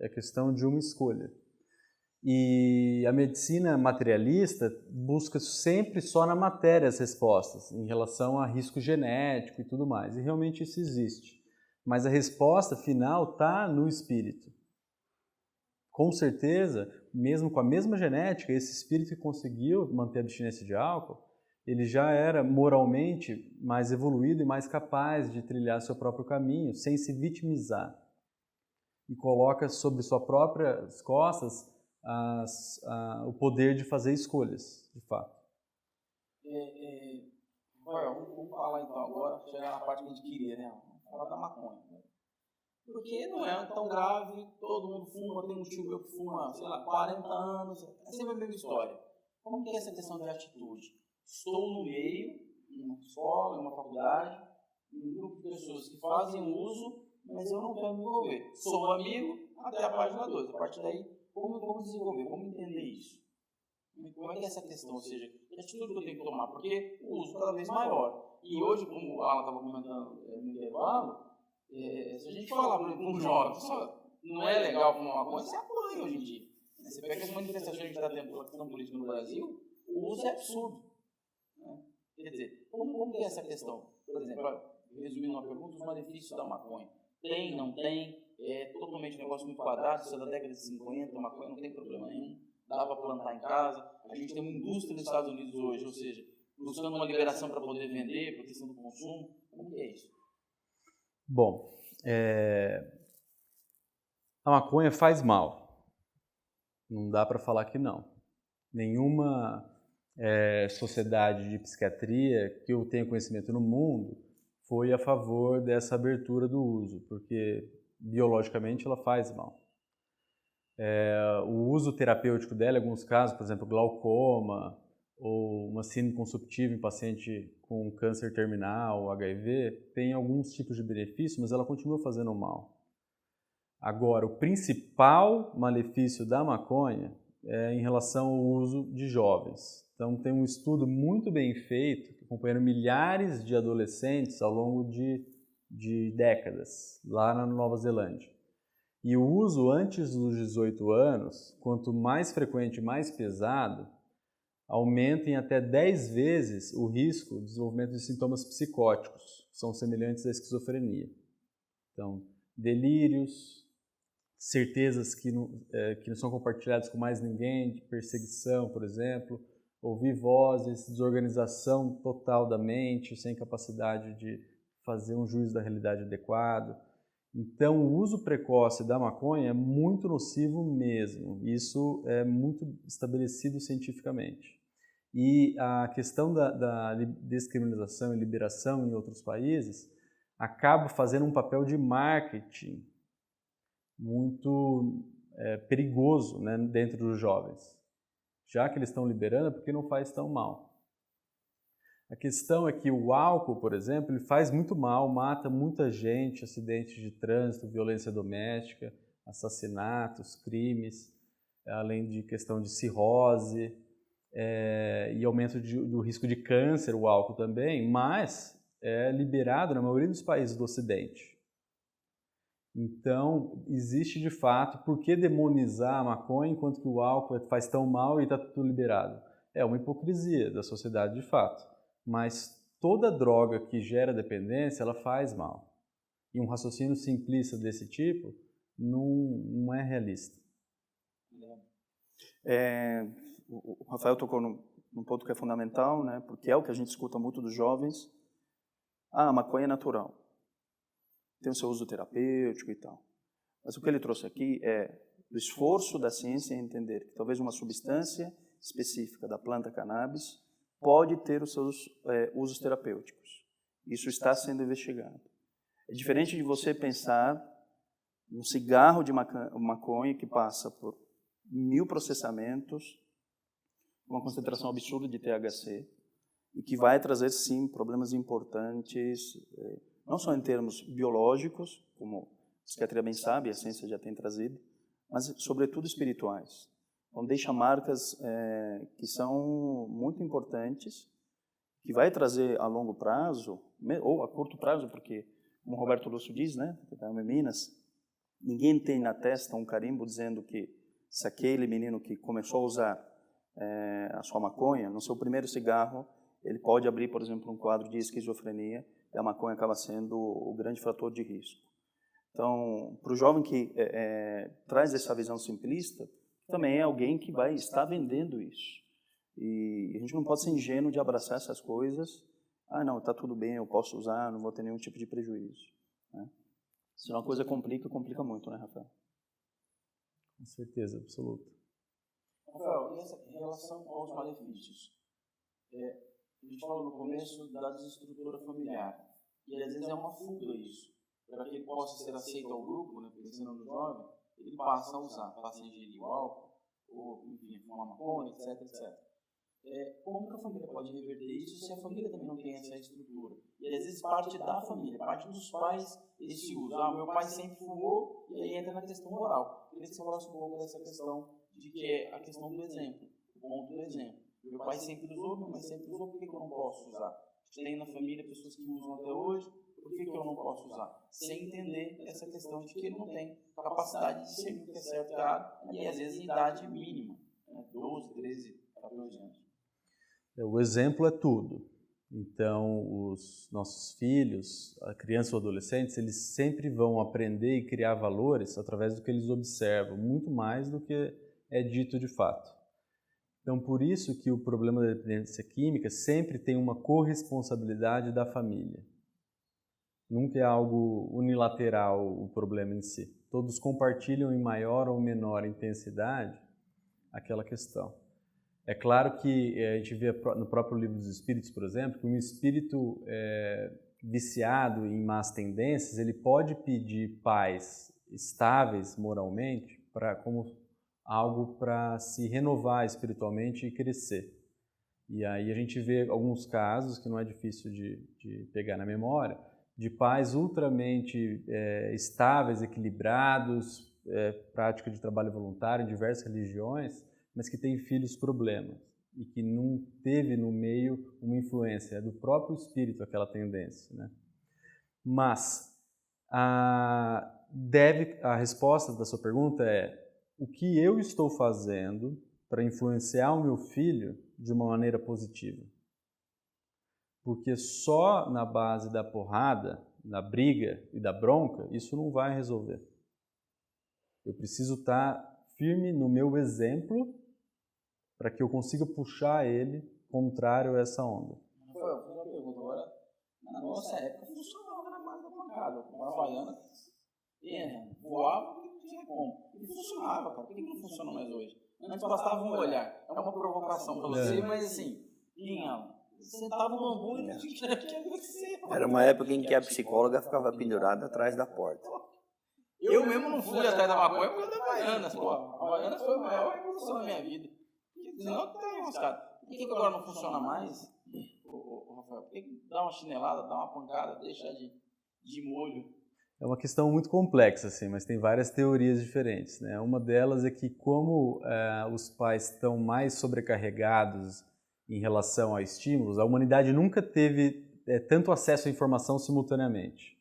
Speaker 4: é questão de uma escolha. E a medicina materialista busca sempre só na matéria as respostas, em relação a risco genético e tudo mais. E realmente isso existe. Mas a resposta final está no espírito. Com certeza, mesmo com a mesma genética, esse espírito que conseguiu manter a abstinência de álcool, ele já era moralmente mais evoluído e mais capaz de trilhar seu próprio caminho, sem se vitimizar. E coloca sobre suas próprias costas o poder de fazer escolhas, de fato.
Speaker 1: Vamos falar então agora, chegar na parte que a gente queria, né? Vamos falar da maconha. Né? Porque não é tão grave, todo mundo fuma, tem um tio meu que fuma, sei lá, 40 anos, é sempre a mesma história. Como que é essa questão de atitude? Estou no meio, em uma escola, em uma faculdade, em um grupo de pessoas que fazem uso, mas eu não quero me envolver. Sou amigo até a página 2, a partir daí, como desenvolver, como entender isso? Como é que é essa questão? Ou seja, que atitude que eu tenho que tomar? Porque o uso cada vez maior. E hoje, como o Alan estava comentando no intervalo, se a gente falar para um jovem, não é legal fumar maconha, você apanha hoje em dia. Você pega as manifestações que a gente está tendo pela questão política no Brasil, o uso é absurdo. Né? Quer dizer, como que é essa questão? Por exemplo, resumindo uma pergunta, os malefícios da maconha. Tem, não tem? É totalmente um negócio muito quadrado, isso é da década de 50, a maconha não tem problema nenhum, dá para plantar em casa. A gente tem uma indústria nos Estados Unidos hoje, ou seja, buscando uma liberação para poder vender, para questão do consumo. Como que é isso?
Speaker 4: Bom, a maconha faz mal. Não dá para falar que não. Nenhuma sociedade de psiquiatria que eu tenha conhecimento no mundo foi a favor dessa abertura do uso, porque biologicamente ela faz mal. O uso terapêutico dela, em alguns casos, por exemplo, glaucoma ou uma síndrome consumptiva em paciente com câncer terminal, HIV, tem alguns tipos de benefício, mas ela continua fazendo mal. Agora, o principal malefício da maconha é em relação ao uso de jovens. Então, tem um estudo muito bem feito, acompanhando milhares de adolescentes ao longo de décadas, lá na Nova Zelândia. E o uso antes dos 18 anos, quanto mais frequente e mais pesado, aumenta em até 10 vezes o risco de desenvolvimento de sintomas psicóticos, que são semelhantes à esquizofrenia. Então, delírios, certezas que não são compartilhadas com mais ninguém, de perseguição, por exemplo, ouvir vozes, desorganização total da mente, sem capacidade de fazer um juízo da realidade adequado. Então, o uso precoce da maconha é muito nocivo mesmo. Isso é muito estabelecido cientificamente. E a questão da descriminalização e liberação em outros países acaba fazendo um papel de marketing muito perigoso, né, dentro dos jovens. Já que eles estão liberando, é porque não faz tão mal. A questão é que o álcool, por exemplo, ele faz muito mal, mata muita gente, acidentes de trânsito, violência doméstica, assassinatos, crimes, além de questão de cirrose e aumento do risco de câncer, o álcool também, mas é liberado na maioria dos países do Ocidente. Então, existe de fato, por que demonizar a maconha enquanto que o álcool faz tão mal e está tudo liberado? É uma hipocrisia da sociedade de fato. Mas toda droga que gera dependência, ela faz mal. E um raciocínio simplista desse tipo não é realista.
Speaker 2: O Rafael tocou num ponto que é fundamental, né? Porque é o que a gente escuta muito dos jovens. A maconha é natural. Tem o seu uso terapêutico e tal. Mas o que ele trouxe aqui é o esforço da ciência em entender que talvez uma substância específica da planta cannabis pode ter os seus usos terapêuticos. Isso está sendo investigado. É diferente de você pensar num cigarro de maconha que passa por 1000 processamentos, uma concentração absurda de THC, e que vai trazer, sim, problemas importantes, não só em termos biológicos, como a psiquiatria bem sabe, a ciência já tem trazido, mas, sobretudo, espirituais. Então, deixa marcas que são muito importantes, que vai trazer a longo prazo, ou a curto prazo, porque, como o Roberto Lúcio diz, né, em Minas, ninguém tem na testa um carimbo dizendo que se aquele menino que começou a usar a sua maconha, no seu primeiro cigarro, ele pode abrir, por exemplo, um quadro de esquizofrenia, e a maconha acaba sendo o grande fator de risco. Então, para o jovem que traz essa visão simplista, também é alguém que vai estar vendendo isso. E a gente não pode ser ingênuo de abraçar essas coisas. Ah, não, está tudo bem, eu posso usar, não vou ter nenhum tipo de prejuízo. Né? Senão a coisa complica muito, né, Rafael?
Speaker 4: Com certeza, absoluta.
Speaker 1: Rafael, em relação aos malefícios, a gente falou no começo da desestrutura familiar. E às vezes é uma fuga isso. Para que ele possa ser aceito ao grupo, né, pensando no jovem, ele passa a usar, passa a ingerir o álcool, ou, enfim, fumar maconha, etc, etc. Como que a família pode reverter isso se a família também não tem essa estrutura? E às vezes parte da família, parte dos pais, esse uso. Meu pai sempre fumou, e aí entra na questão moral. Queria que você falasse um pouco dessa questão, de que é a questão do exemplo, o ponto do exemplo. Meu pai sempre usou, minha mãe sempre usou, por que eu não posso usar? Tem na família pessoas que usam até hoje, por que eu não posso usar? Sem entender essa questão de que ele não tem capacidade de discernir o que é certo e errado, e às vezes idade mínima, né? 12, 13, 14 anos.
Speaker 4: O exemplo é tudo. Então, os nossos filhos, a criança ou adolescentes, eles sempre vão aprender e criar valores através do que eles observam, muito mais do que é dito de fato. Então, por isso que o problema da dependência química sempre tem uma corresponsabilidade da família. Nunca é algo unilateral o problema em si. Todos compartilham em maior ou menor intensidade aquela questão. É claro que a gente vê no próprio Livro dos Espíritos, por exemplo, que um espírito viciado em más tendências, ele pode pedir pais estáveis moralmente como algo para se renovar espiritualmente e crescer. E aí a gente vê alguns casos, que não é difícil de pegar na memória, de pais ultramente estáveis, equilibrados, prática de trabalho voluntário em diversas religiões, mas que têm filhos problemas e que não teve no meio uma influência, é do próprio espírito aquela tendência, né? Mas a resposta da sua pergunta é: o que eu estou fazendo para influenciar o meu filho de uma maneira positiva? Porque só na base da porrada, da briga e da bronca, isso não vai resolver. Eu preciso estar firme no meu exemplo para que eu consiga puxar ele contrário a essa onda.
Speaker 1: Rafael, eu fiz uma pergunta agora. Na nossa época funcionava na base da pancada. Com a Havaiana, voava porque não tinha como. E funcionava, cara. Por que não funciona mais hoje? Antes bastava um olhar. É uma provocação para você, mas assim, sentava no bambu e não tinha que acontecer.
Speaker 3: Era uma época em que a psicóloga ficava pendurada atrás da porta.
Speaker 1: Eu mesmo não fui atrás da maconha por causa da Havaianas, pô. A Havaianas foi a maior revolução da minha vida. Senão tem uns caras. Por que agora não funciona mais, Rafael? Por que dá uma chinelada, dá uma pancada, deixa de molho?
Speaker 4: É uma questão muito complexa, assim, mas tem várias teorias diferentes, né? Uma delas é que como os pais estão mais sobrecarregados em relação a estímulos, a humanidade nunca teve tanto acesso à informação simultaneamente.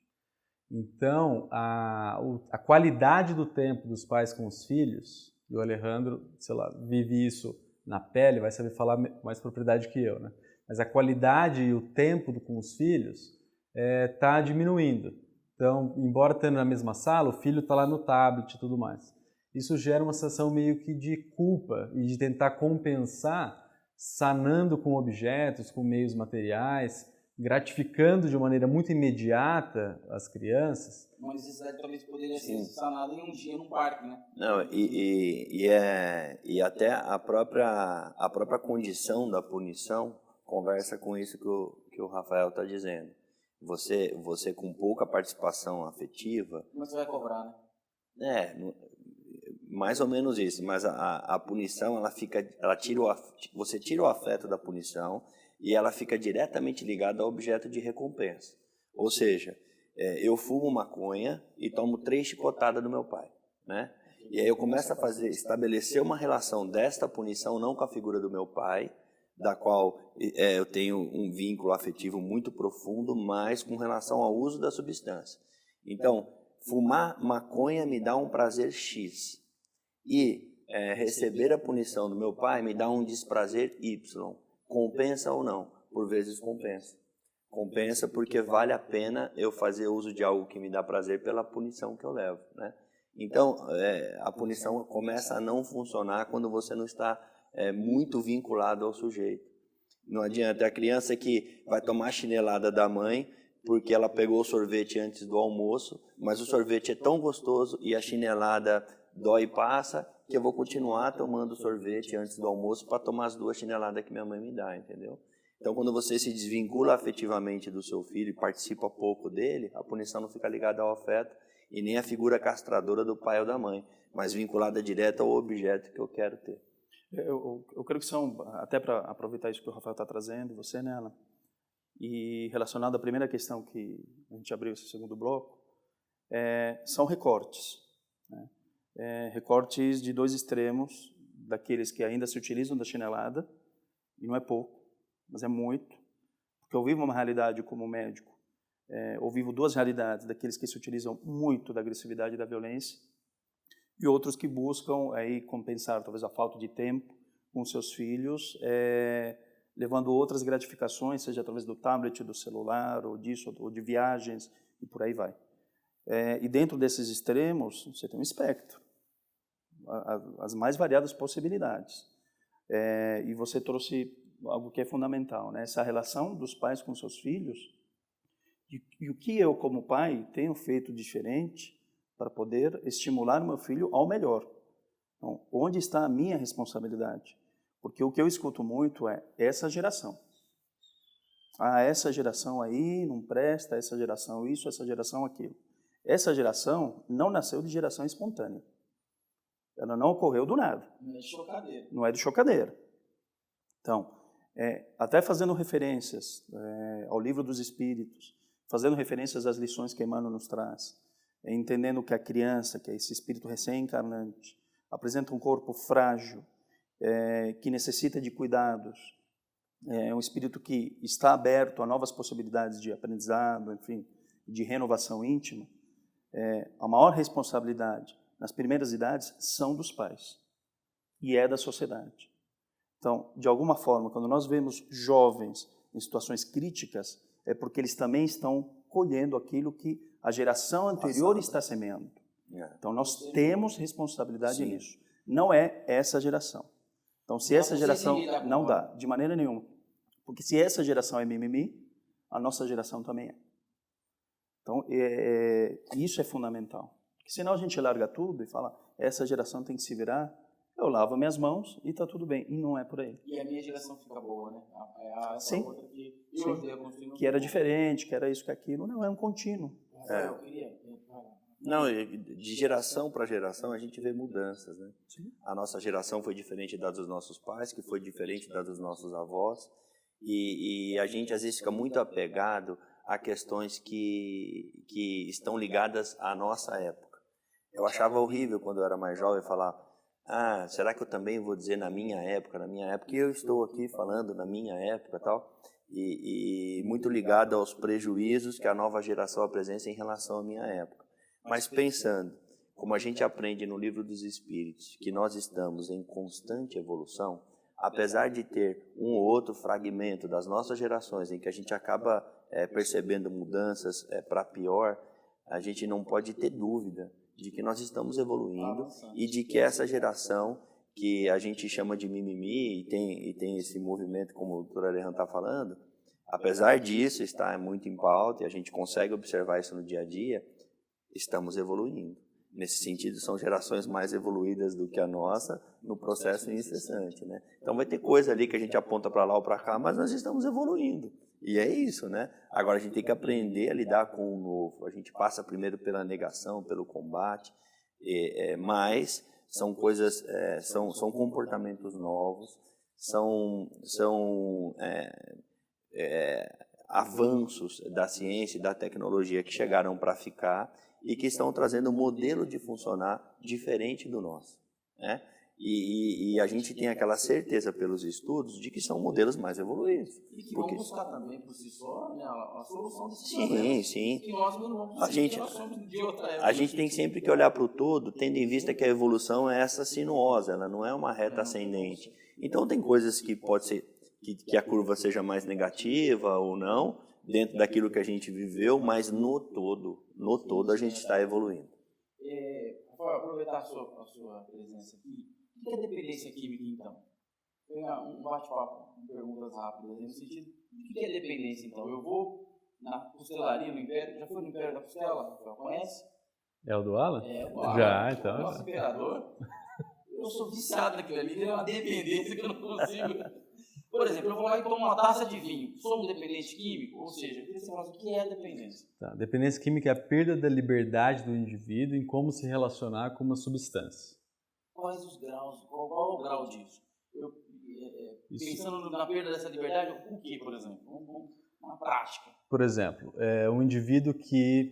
Speaker 4: Então, a qualidade do tempo dos pais com os filhos, e o Alejandro, sei lá, vive isso na pele, vai saber falar mais propriedade que eu, né? Mas a qualidade e o tempo com os filhos está diminuindo. Então, embora estando na mesma sala, o filho está lá no tablet e tudo mais. Isso gera uma sensação meio que de culpa e de tentar compensar, sanando com objetos, com meios materiais, gratificando de maneira muito imediata as crianças.
Speaker 1: Uma necessidade talvez poderia ser sanada em um dia num parque, né?
Speaker 3: Não, e até a própria condição da punição conversa com isso que o Rafael está dizendo. Você com pouca participação afetiva...
Speaker 1: Como você vai cobrar, né?
Speaker 3: Mais ou menos isso, mas a punição, você tira o afeto da punição e ela fica diretamente ligada ao objeto de recompensa. Ou seja, eu fumo maconha e tomo 3 chicotadas do meu pai, né? E aí eu começo a estabelecer uma relação desta punição não com a figura do meu pai, da qual eu tenho um vínculo afetivo muito profundo, mas com relação ao uso da substância. Então, fumar maconha me dá um prazer X e receber a punição do meu pai me dá um desprazer Y. Compensa ou não? Por vezes compensa. Compensa porque vale a pena eu fazer uso de algo que me dá prazer pela punição que eu levo, né? Então, a punição começa a não funcionar quando você não está muito vinculado ao sujeito. Não adianta a criança que vai tomar a chinelada da mãe porque ela pegou o sorvete antes do almoço, mas o sorvete é tão gostoso e a chinelada dói e passa, que eu vou continuar tomando sorvete antes do almoço para tomar as 2 chineladas que minha mãe me dá, entendeu? Então, quando você se desvincula afetivamente do seu filho e participa pouco dele, a punição não fica ligada ao afeto e nem a figura castradora do pai ou da mãe, mas vinculada direto ao objeto que eu quero ter.
Speaker 2: Eu creio que são, até para aproveitar isso que o Rafael está trazendo, você, né, Alan? E relacionado à primeira questão que a gente abriu esse segundo bloco, são recortes, né? Recortes de 2 extremos, daqueles que ainda se utilizam da chinelada, e não é pouco, mas é muito, porque eu vivo uma realidade como médico, eu vivo 2 realidades, daqueles que se utilizam muito da agressividade e da violência, e outros que buscam aí compensar talvez a falta de tempo com seus filhos, levando outras gratificações, seja através do tablet, do celular, ou disso, ou de viagens, e por aí vai. E dentro desses extremos, você tem um espectro, as mais variadas possibilidades. E você trouxe algo que é fundamental, né? Essa relação dos pais com seus filhos, e o que eu, como pai, tenho feito diferente para poder estimular meu filho ao melhor. Então, onde está a minha responsabilidade? Porque o que eu escuto muito é essa geração. Essa geração aí não presta, essa geração isso, essa geração aquilo. Essa geração não nasceu de geração espontânea. Ela não ocorreu do nada.
Speaker 1: Não é de chocadeira.
Speaker 2: Não é de chocadeira. Então, até fazendo referências ao Livro dos Espíritos, fazendo referências às lições que Emmanuel nos traz, entendendo que a criança, que é esse espírito recém-encarnante, apresenta um corpo frágil, que necessita de cuidados, é um espírito que está aberto a novas possibilidades de aprendizado, enfim, de renovação íntima. A maior responsabilidade nas primeiras idades são dos pais e é da sociedade. Então, de alguma forma, quando nós vemos jovens em situações críticas, é porque eles também estão colhendo aquilo que a geração anterior está semeando. Então, nós temos responsabilidade nisso. Não é essa geração. Então, se essa geração... Não dá, de maneira nenhuma. Porque se essa geração é mimimi, a nossa geração também é. Então, isso é fundamental. Porque senão a gente larga tudo e fala, essa geração tem que se virar, eu lavo minhas mãos e está tudo bem. E não é por aí.
Speaker 1: E a minha geração fica boa, né?
Speaker 2: Sim.
Speaker 1: Outra que eu ajudei a construir.
Speaker 2: Que era diferente, que era isso, que aquilo. Não, é um contínuo.
Speaker 1: Eu queria...
Speaker 3: Não, de geração para geração a gente vê mudanças, né?
Speaker 2: Sim.
Speaker 3: A nossa geração foi diferente da dos nossos pais, que foi diferente da dos nossos avós, e a gente às vezes fica muito apegado a questões que estão ligadas à nossa época. Eu achava horrível quando eu era mais jovem falar, será que eu também vou dizer na minha época, e eu estou aqui falando na minha época e tal, e muito ligado aos prejuízos que a nova geração apresenta em relação à minha época. Mas pensando, como a gente aprende no Livro dos Espíritos, que nós estamos em constante evolução, apesar de ter um ou outro fragmento das nossas gerações em que a gente acaba percebendo mudanças para pior, a gente não pode ter dúvida de que nós estamos evoluindo e de que essa geração que a gente chama de mimimi e tem esse movimento, como o Dr. Alejandro está falando, apesar disso estar muito em pauta e a gente consegue observar isso no dia a dia, estamos evoluindo. Nesse sentido, são gerações mais evoluídas do que a nossa no processo incessante, né? Então vai ter coisa ali que a gente aponta para lá ou para cá, mas nós estamos evoluindo. E é isso, né? Agora a gente tem que aprender a lidar com o novo. A gente passa primeiro pela negação, pelo combate, mas são coisas, são comportamentos novos, são avanços da ciência e da tecnologia que chegaram para ficar e que estão trazendo um modelo de funcionar diferente do nosso, né? E a gente tem aquela certeza pelos estudos de que são modelos mais evoluídos.
Speaker 1: E que vão buscar também por si só, né, a solução desses
Speaker 3: problemas. Sim.
Speaker 1: Que nós não vamos
Speaker 3: a gente tem sempre que olhar para o todo, tendo em vista que a evolução é essa sinuosa, ela não é uma reta ascendente. Então tem coisas que pode ser que a curva seja mais negativa ou não, dentro daquilo que a gente viveu, mas no todo a gente está evoluindo.
Speaker 1: Vou aproveitar a sua presença aqui. O que é dependência química, então? Um bate-papo, perguntas rápidas, no sentido, o que é dependência, então? Eu vou na costelaria, no Império, já foi no Império da Costela? Já conhece?
Speaker 4: É o do Alan?
Speaker 1: O Alan.
Speaker 4: Já, então.
Speaker 1: Nosso imperador. Eu sou viciado naquilo ali, é uma dependência que eu não consigo... Por exemplo, eu vou lá e tomo uma taça de vinho. Sou um dependente químico? Ou seja, o que é dependência?
Speaker 4: Tá. Dependência química é a perda da liberdade do indivíduo em como se relacionar com uma substância.
Speaker 1: Quais os graus? Qual é o grau disso? Pensando na perda dessa liberdade, o que, por exemplo? Na prática.
Speaker 4: Por exemplo, um indivíduo que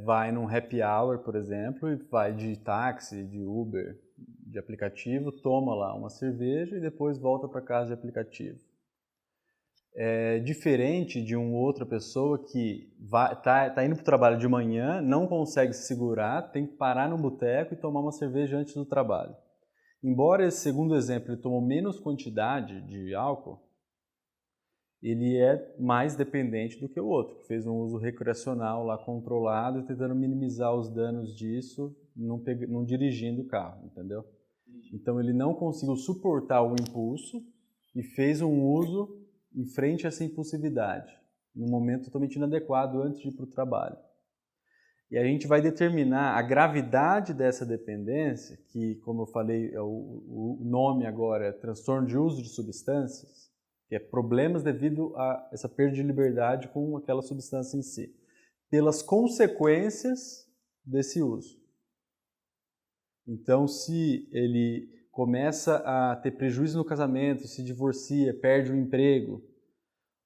Speaker 4: vai num happy hour, por exemplo, e vai de táxi, de Uber, de aplicativo, toma lá uma cerveja e depois volta para casa de aplicativo. É diferente de uma outra pessoa que tá indo para o trabalho de manhã, não consegue se segurar, tem que parar no boteco e tomar uma cerveja antes do trabalho. Embora esse segundo exemplo ele tomou menos quantidade de álcool, ele é mais dependente do que o outro, que fez um uso recreacional lá controlado, tentando minimizar os danos disso, não dirigindo o carro, entendeu? Então ele não conseguiu suportar o impulso e fez um uso em frente a essa impulsividade, num momento totalmente inadequado antes de ir para o trabalho. E a gente vai determinar a gravidade dessa dependência, que, como eu falei, o nome agora é transtorno de uso de substâncias, que é problemas devido a essa perda de liberdade com aquela substância em si, pelas consequências desse uso. Então, se ele começa a ter prejuízo no casamento, se divorcia, perde o emprego,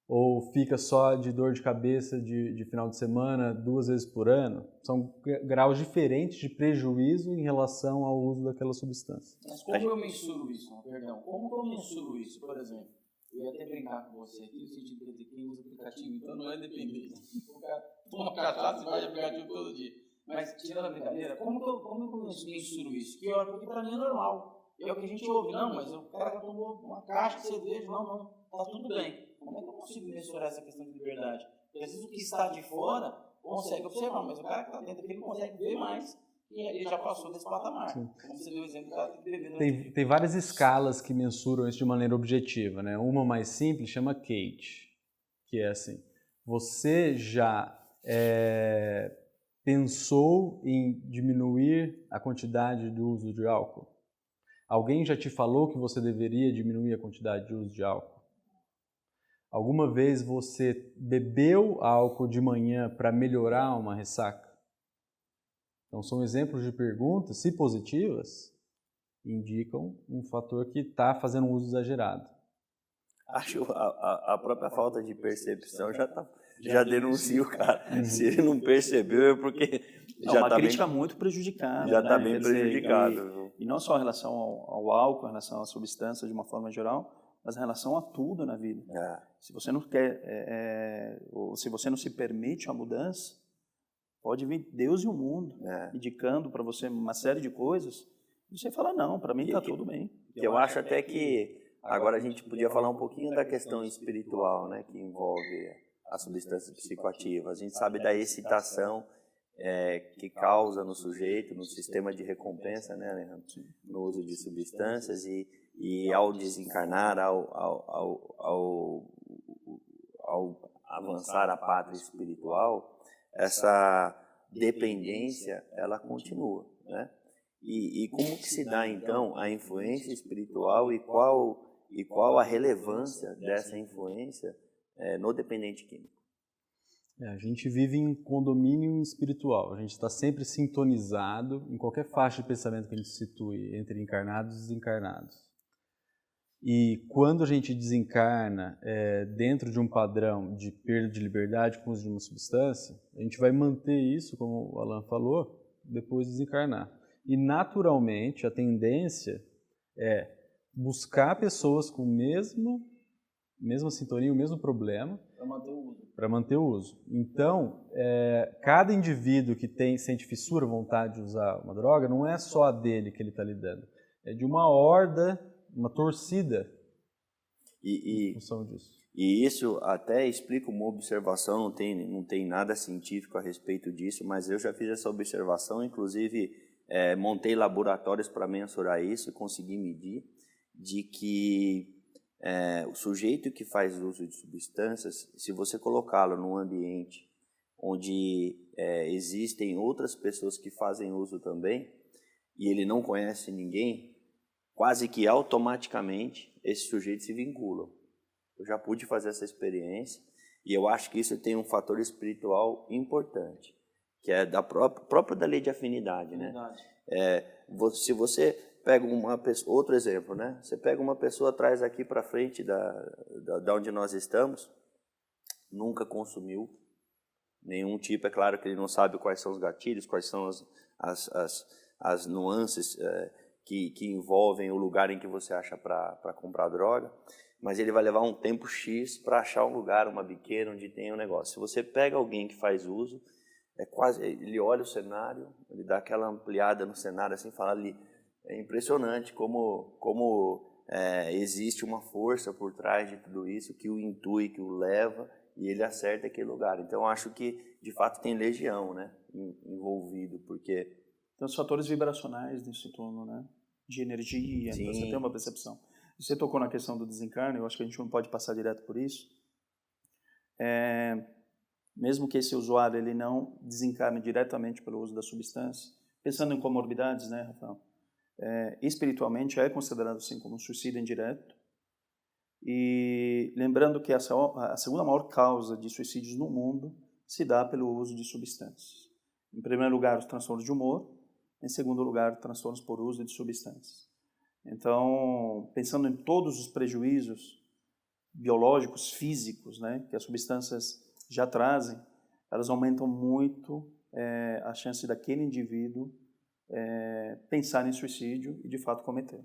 Speaker 4: ou fica só de dor de cabeça de final de semana 2 vezes por ano, são graus diferentes de prejuízo em relação ao uso daquela substância.
Speaker 1: Mas como eu mensuro isso? Perdão, como eu mensuro isso, por exemplo? Eu ia até brincar com você aqui, no sentido de quem usa aplicativo, então não é dependente. O cara toma cachaça e vai de aplicativo todo dia. Mas, tirando a brincadeira, como eu mensuro isso? Porque para mim é normal. É o que a gente ouve. Não, mas o cara já tomou uma caixa de cerveja. Não, tá tudo bem. Como é que eu consigo mensurar essa questão de liberdade? Porque às vezes o que está de fora consegue observar, mas o cara que está dentro aqui não consegue ver mais e ele já passou desse patamar. Sim. Como você deu o exemplo, o cara tem que beber.
Speaker 4: Tem várias escalas que mensuram isso de maneira objetiva, né? Uma mais simples chama Cage, que é assim, você já pensou em diminuir a quantidade de uso de álcool? Alguém já te falou que você deveria diminuir a quantidade de uso de álcool? Alguma vez você bebeu álcool de manhã para melhorar uma ressaca? Então, são exemplos de perguntas, se positivas, indicam um fator que está fazendo um uso exagerado.
Speaker 3: Acho a própria falta de percepção já denuncia o cara. Se ele não percebeu é porque já
Speaker 2: uma
Speaker 3: está
Speaker 2: crítica muito prejudicada.
Speaker 3: Já está bem prejudicado.
Speaker 2: E não só em relação ao álcool, em relação à substância de uma forma geral, mas em relação a tudo na vida. Se você não quer, ou se você não se permite a mudança, pode vir Deus e o mundo indicando para você uma série de coisas, e você fala, não, para mim está tudo bem.
Speaker 3: Eu acho até que agora a gente podia falar um pouquinho da questão espiritual, né, que envolve as substâncias psicoativas. A gente sabe da excitação que causa no sujeito, no sistema de recompensa, né, Alejandro, no uso de substâncias, e ao desencarnar, ao avançar a pátria espiritual, essa dependência, ela continua, né? E como que se dá, então, a influência espiritual e qual a relevância dessa influência no dependente químico?
Speaker 4: A gente vive em condomínio espiritual, a gente está sempre sintonizado em qualquer faixa de pensamento que a gente situe entre encarnados e desencarnados. E quando a gente desencarna dentro de um padrão de perda de liberdade com o uso de uma substância, a gente vai manter isso, como o Alan falou, depois de desencarnar. E naturalmente a tendência é buscar pessoas com mesma sintonia, o mesmo problema, para manter o uso. Então, cada indivíduo que sente fissura, vontade de usar uma droga, não é só a dele que ele está lidando, é de uma horda, uma torcida em função disso.
Speaker 3: E isso até explica uma observação, não tem nada científico a respeito disso, mas eu já fiz essa observação, inclusive montei laboratórios para mensurar isso e consegui medir, de que o sujeito que faz uso de substâncias, se você colocá-lo num ambiente onde existem outras pessoas que fazem uso também, e ele não conhece ninguém, quase que automaticamente esse sujeito se vincula. Eu já pude fazer essa experiência e eu acho que isso tem um fator espiritual importante, que é próprio da lei de afinidade, né? Se você pega outro exemplo, né? Você pega uma pessoa, traz aqui para frente da onde nós estamos, nunca consumiu nenhum tipo, é claro que ele não sabe quais são os gatilhos, quais são as nuances que envolvem o lugar em que você acha para comprar droga, mas ele vai levar um tempo X para achar um lugar, uma biqueira onde tem um negócio. Se você pega alguém que faz uso, ele olha o cenário, ele dá aquela ampliada no cenário, assim, fala ali, É impressionante como existe uma força por trás de tudo isso que o intui, que o leva, e ele acerta aquele lugar. Então, acho que, de fato, tem legião, né, envolvido, porque...
Speaker 2: Tem os fatores vibracionais nisso tudo, né? De energia, então você tem uma percepção. Você tocou na questão do desencarne, eu acho que a gente não pode passar direto por isso. Mesmo que esse usuário ele não desencarne diretamente pelo uso da substância, pensando em comorbidades, né, Rafael? Espiritualmente é considerado assim como um suicídio indireto. E lembrando que a segunda maior causa de suicídios no mundo se dá pelo uso de substâncias. Em primeiro lugar, os transtornos de humor. Em segundo lugar, transtornos por uso de substâncias. Então, pensando em todos os prejuízos biológicos, físicos, né, que as substâncias já trazem, elas aumentam muito a chance daquele indivíduo pensar em suicídio e, de fato, cometer.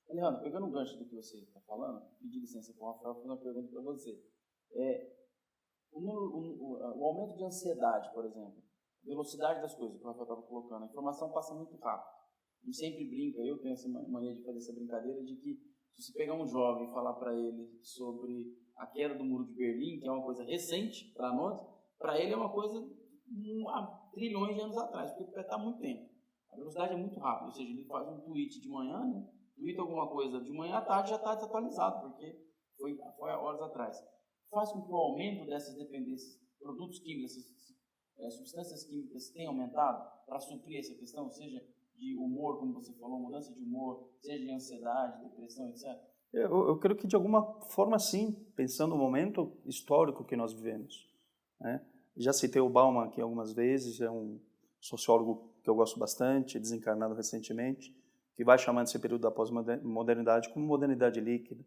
Speaker 1: Leandro, pegando o gancho do que você está falando, pedir licença para o Rafael fazer uma pergunta para você. O aumento de ansiedade, por exemplo, velocidade das coisas, que o Rafael estava colocando, a informação passa muito rápido. A gente sempre brinca, eu tenho essa mania de fazer essa brincadeira, de que se você pegar um jovem e falar para ele sobre a queda do Muro de Berlim, que é uma coisa recente para nós, para ele é uma coisa há trilhões de anos atrás, porque está há muito tempo. A velocidade é muito rápida, ou seja, ele faz um tweet de manhã, né? Tweet alguma coisa de manhã à tarde já está desatualizado, porque foi há horas atrás. Faz com que o aumento dessas dependências, produtos químicos, substâncias químicas tenha aumentado para suprir essa questão, seja de humor, como você falou, mudança de humor, seja de ansiedade, depressão, etc.
Speaker 2: Eu creio que de alguma forma sim, pensando no momento histórico que nós vivemos, né? Já citei o Bauman aqui algumas vezes, é um sociólogo que eu gosto bastante, desencarnado recentemente, que vai chamando esse período da pós-modernidade como modernidade líquida,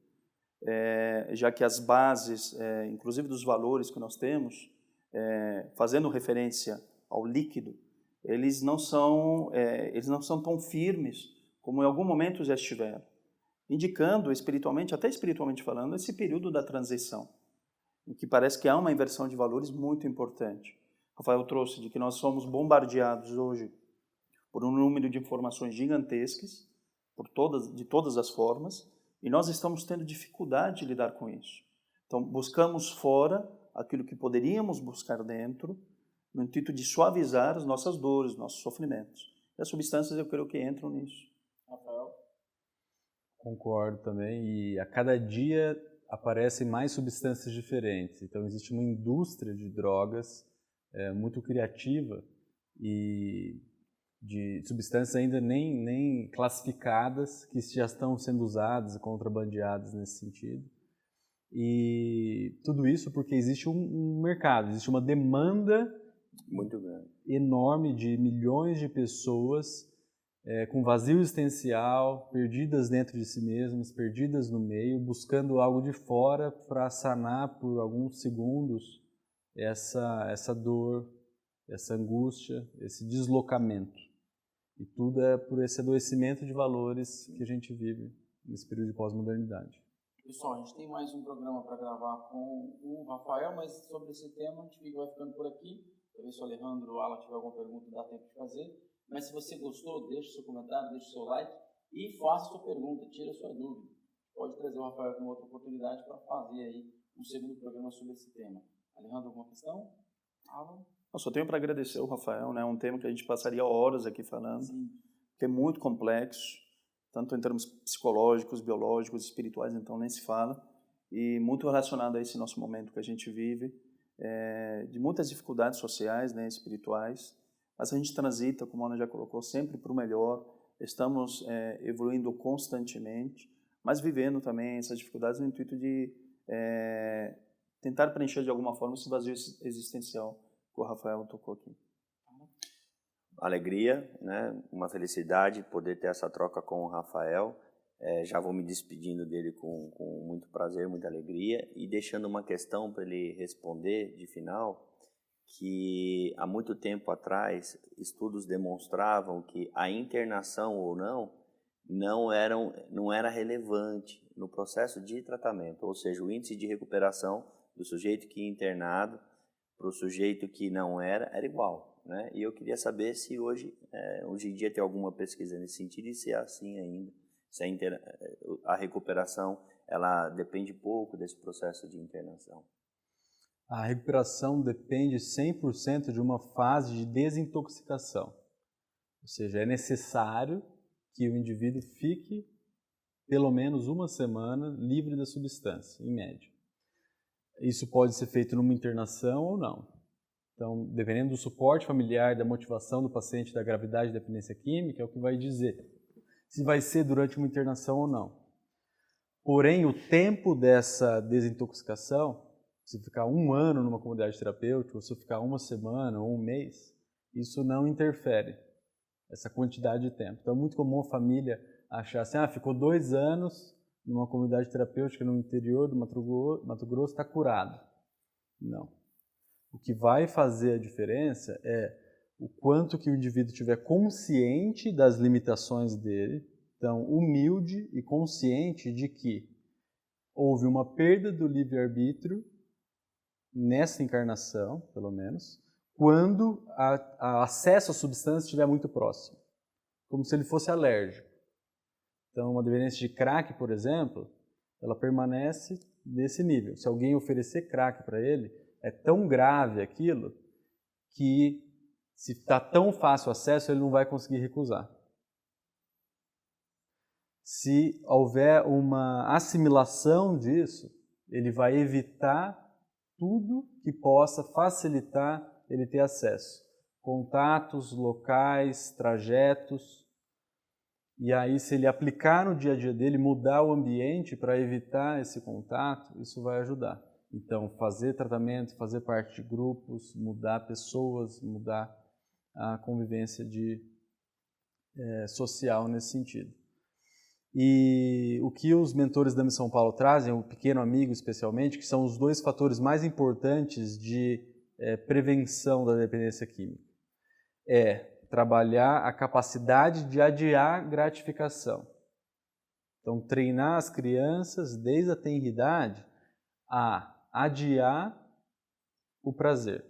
Speaker 2: já que as bases, inclusive dos valores que nós temos, fazendo referência ao líquido, eles não são tão firmes como em algum momento já estiveram, indicando espiritualmente, até espiritualmente falando, esse período da transição, em que parece que há uma inversão de valores muito importante. Rafael trouxe de que nós somos bombardeados hoje por um número de informações gigantescas, de todas as formas, e nós estamos tendo dificuldade de lidar com isso. Então, buscamos fora aquilo que poderíamos buscar dentro, no intuito de suavizar as nossas dores, nossos sofrimentos. E as substâncias, eu creio que entram nisso.
Speaker 1: Rafael?
Speaker 4: Concordo também, e a cada dia aparecem mais substâncias diferentes. Então, existe uma indústria de drogas muito criativa e de substâncias ainda nem classificadas, que já estão sendo usadas e contrabandeadas nesse sentido. E tudo isso porque existe um mercado, existe uma demanda
Speaker 3: muito grande,
Speaker 4: enorme de milhões de pessoas com vazio existencial, perdidas dentro de si mesmas, perdidas no meio, buscando algo de fora para sanar por alguns segundos essa dor, essa angústia, esse deslocamento. E tudo é por esse adoecimento de valores que a gente vive nesse período de pós-modernidade.
Speaker 1: Pessoal, a gente tem mais um programa para gravar com o Rafael, mas sobre esse tema a gente vai ficando por aqui. Talvez se o Alejandro ou o Alan tiver alguma pergunta, dá tempo de fazer. Mas se você gostou, deixe seu comentário, deixe seu like e faça sua pergunta, tire a sua dúvida. Pode trazer o Rafael com outra oportunidade para fazer aí um segundo programa sobre esse tema. Alejandro, alguma questão? Alan?
Speaker 2: Eu só tenho para agradecer ao Rafael, né? Um tema que a gente passaria horas aqui falando,
Speaker 1: Sim.
Speaker 2: Que é muito complexo, tanto em termos psicológicos, biológicos, espirituais, então nem se fala, e muito relacionado a esse nosso momento que a gente vive, de muitas dificuldades sociais, né, espirituais, mas a gente transita, como a Ana já colocou, sempre para o melhor, estamos evoluindo constantemente, mas vivendo também essas dificuldades no intuito de tentar preencher de alguma forma esse vazio existencial que o Rafael tocou aqui.
Speaker 3: Alegria, né? Uma felicidade poder ter essa troca com o Rafael. Já vou me despedindo dele com muito prazer, muita alegria e deixando uma questão para ele responder de final, que há muito tempo atrás estudos demonstravam que a internação ou não era relevante no processo de tratamento, ou seja, o índice de recuperação do sujeito que é internado para o sujeito que não era igual. né? E eu queria saber se hoje em dia tem alguma pesquisa nesse sentido e se é assim ainda. Se a recuperação ela depende pouco desse processo de internação.
Speaker 4: A recuperação depende 100% de uma fase de desintoxicação. Ou seja, é necessário que o indivíduo fique pelo menos uma semana livre da substância, em média. Isso pode ser feito numa internação ou não. Então, dependendo do suporte familiar, da motivação do paciente, da gravidade da dependência química, é o que vai dizer se vai ser durante uma internação ou não. Porém, o tempo dessa desintoxicação, se ficar 1 ano numa comunidade terapêutica, ou se ficar 1 semana ou 1 mês, isso não interfere, essa quantidade de tempo. Então, é muito comum a família achar assim, ficou 2 anos numa comunidade terapêutica no interior do Mato Grosso, está curado. Não. O que vai fazer a diferença é o quanto que o indivíduo estiver consciente das limitações dele, então humilde e consciente de que houve uma perda do livre-arbítrio nessa encarnação, pelo menos, quando o acesso à substância estiver muito próximo, como se ele fosse alérgico. Então, uma dependência de crack, por exemplo, ela permanece nesse nível. Se alguém oferecer crack para ele, é tão grave aquilo que, se está tão fácil o acesso, ele não vai conseguir recusar. Se houver uma assimilação disso, ele vai evitar tudo que possa facilitar ele ter acesso. Contatos, locais, trajetos. E aí, se ele aplicar no dia a dia dele, mudar o ambiente para evitar esse contato, isso vai ajudar. Então, fazer tratamento, fazer parte de grupos, mudar pessoas, mudar a convivência social nesse sentido. E o que os mentores da Missão Paulo trazem, o pequeno amigo especialmente, que são os 2 fatores mais importantes de prevenção da dependência química, é trabalhar a capacidade de adiar gratificação. Então, treinar as crianças desde a tenridade a adiar o prazer,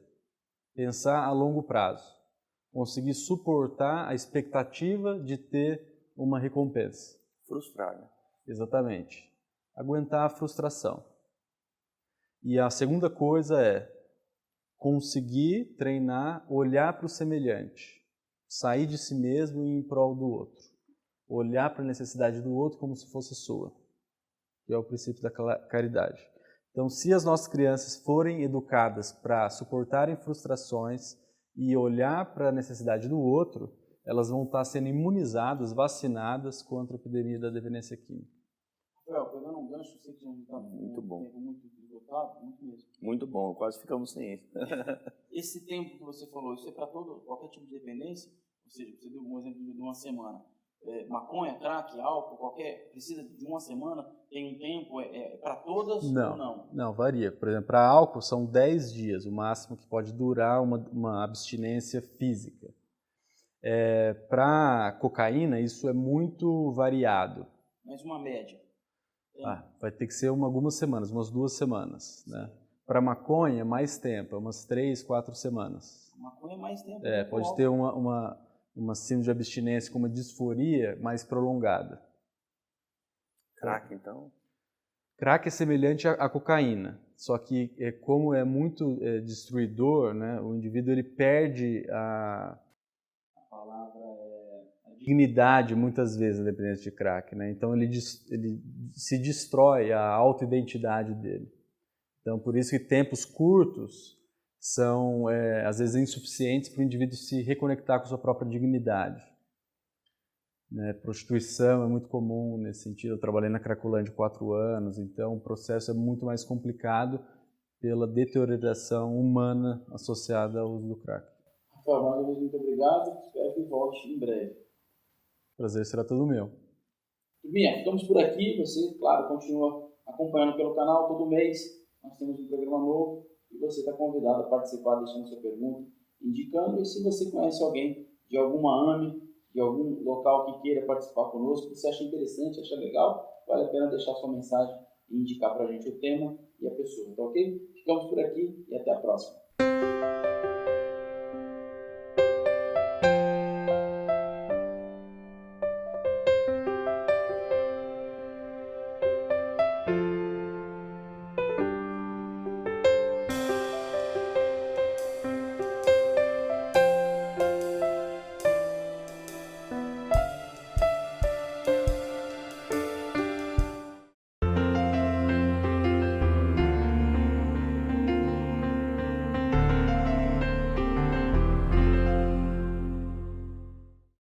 Speaker 4: pensar a longo prazo, conseguir suportar a expectativa de ter uma recompensa.
Speaker 3: Frustrar, né?
Speaker 4: Exatamente. Aguentar a frustração. E a segunda coisa é conseguir treinar, olhar para o semelhante, sair de si mesmo em prol do outro, olhar para a necessidade do outro como se fosse sua, que é o princípio da caridade. Então, se as nossas crianças forem educadas para suportarem frustrações e olhar para a necessidade do outro, elas vão estar sendo imunizadas, vacinadas contra a epidemia da dependência química.
Speaker 1: Rafael, pegando um gancho, sei que a gente está
Speaker 3: Muito bom.
Speaker 1: tempo muito esgotado, muito mesmo.
Speaker 3: Muito bom, quase ficamos sem ele.
Speaker 1: Esse tempo que você falou, isso é para qualquer tipo de dependência? Ou seja, você deu um exemplo de 1 semana. Maconha, crack, álcool, precisa de 1 semana, tem um tempo, para todas ou não?
Speaker 4: Não, varia. Por exemplo, para álcool são 10 dias, o máximo que pode durar uma abstinência física. Para cocaína, isso é muito variado.
Speaker 1: Mas uma média?
Speaker 4: Vai ter que ser algumas semanas, umas 2 semanas. Né? Para maconha, mais tempo, umas 3, 4 semanas.
Speaker 1: Maconha é mais tempo.
Speaker 4: Pode ter uma síndrome de abstinência com uma disforia mais prolongada.
Speaker 3: Crack, então?
Speaker 4: Crack é semelhante à cocaína, só que como é muito destruidor, né, o indivíduo ele perde a dignidade muitas vezes na dependência de crack, né? Então ele se destrói a autoidentidade dele. Então por isso que tempos curtos são às vezes insuficientes para o indivíduo se reconectar com a sua própria dignidade. Né? Prostituição é muito comum nesse sentido. Eu trabalhei na Cracolândia 4 anos, então o processo é muito mais complicado pela deterioração humana associada ao uso do crack.
Speaker 1: Rafael, mais uma vez, muito obrigado. Espero que volte em breve.
Speaker 4: O prazer será todo meu.
Speaker 1: Turminha, ficamos por aqui. Você, claro, continua acompanhando pelo canal. Todo mês nós temos um programa novo e você está convidado a participar, deixando sua pergunta, indicando. E se você conhece alguém de alguma AME, de algum local que queira participar conosco, que você acha interessante, acha legal, vale a pena deixar sua mensagem e indicar para a gente o tema e a pessoa, tá ok? Ficamos por aqui e até a próxima.
Speaker 2: Obrigado.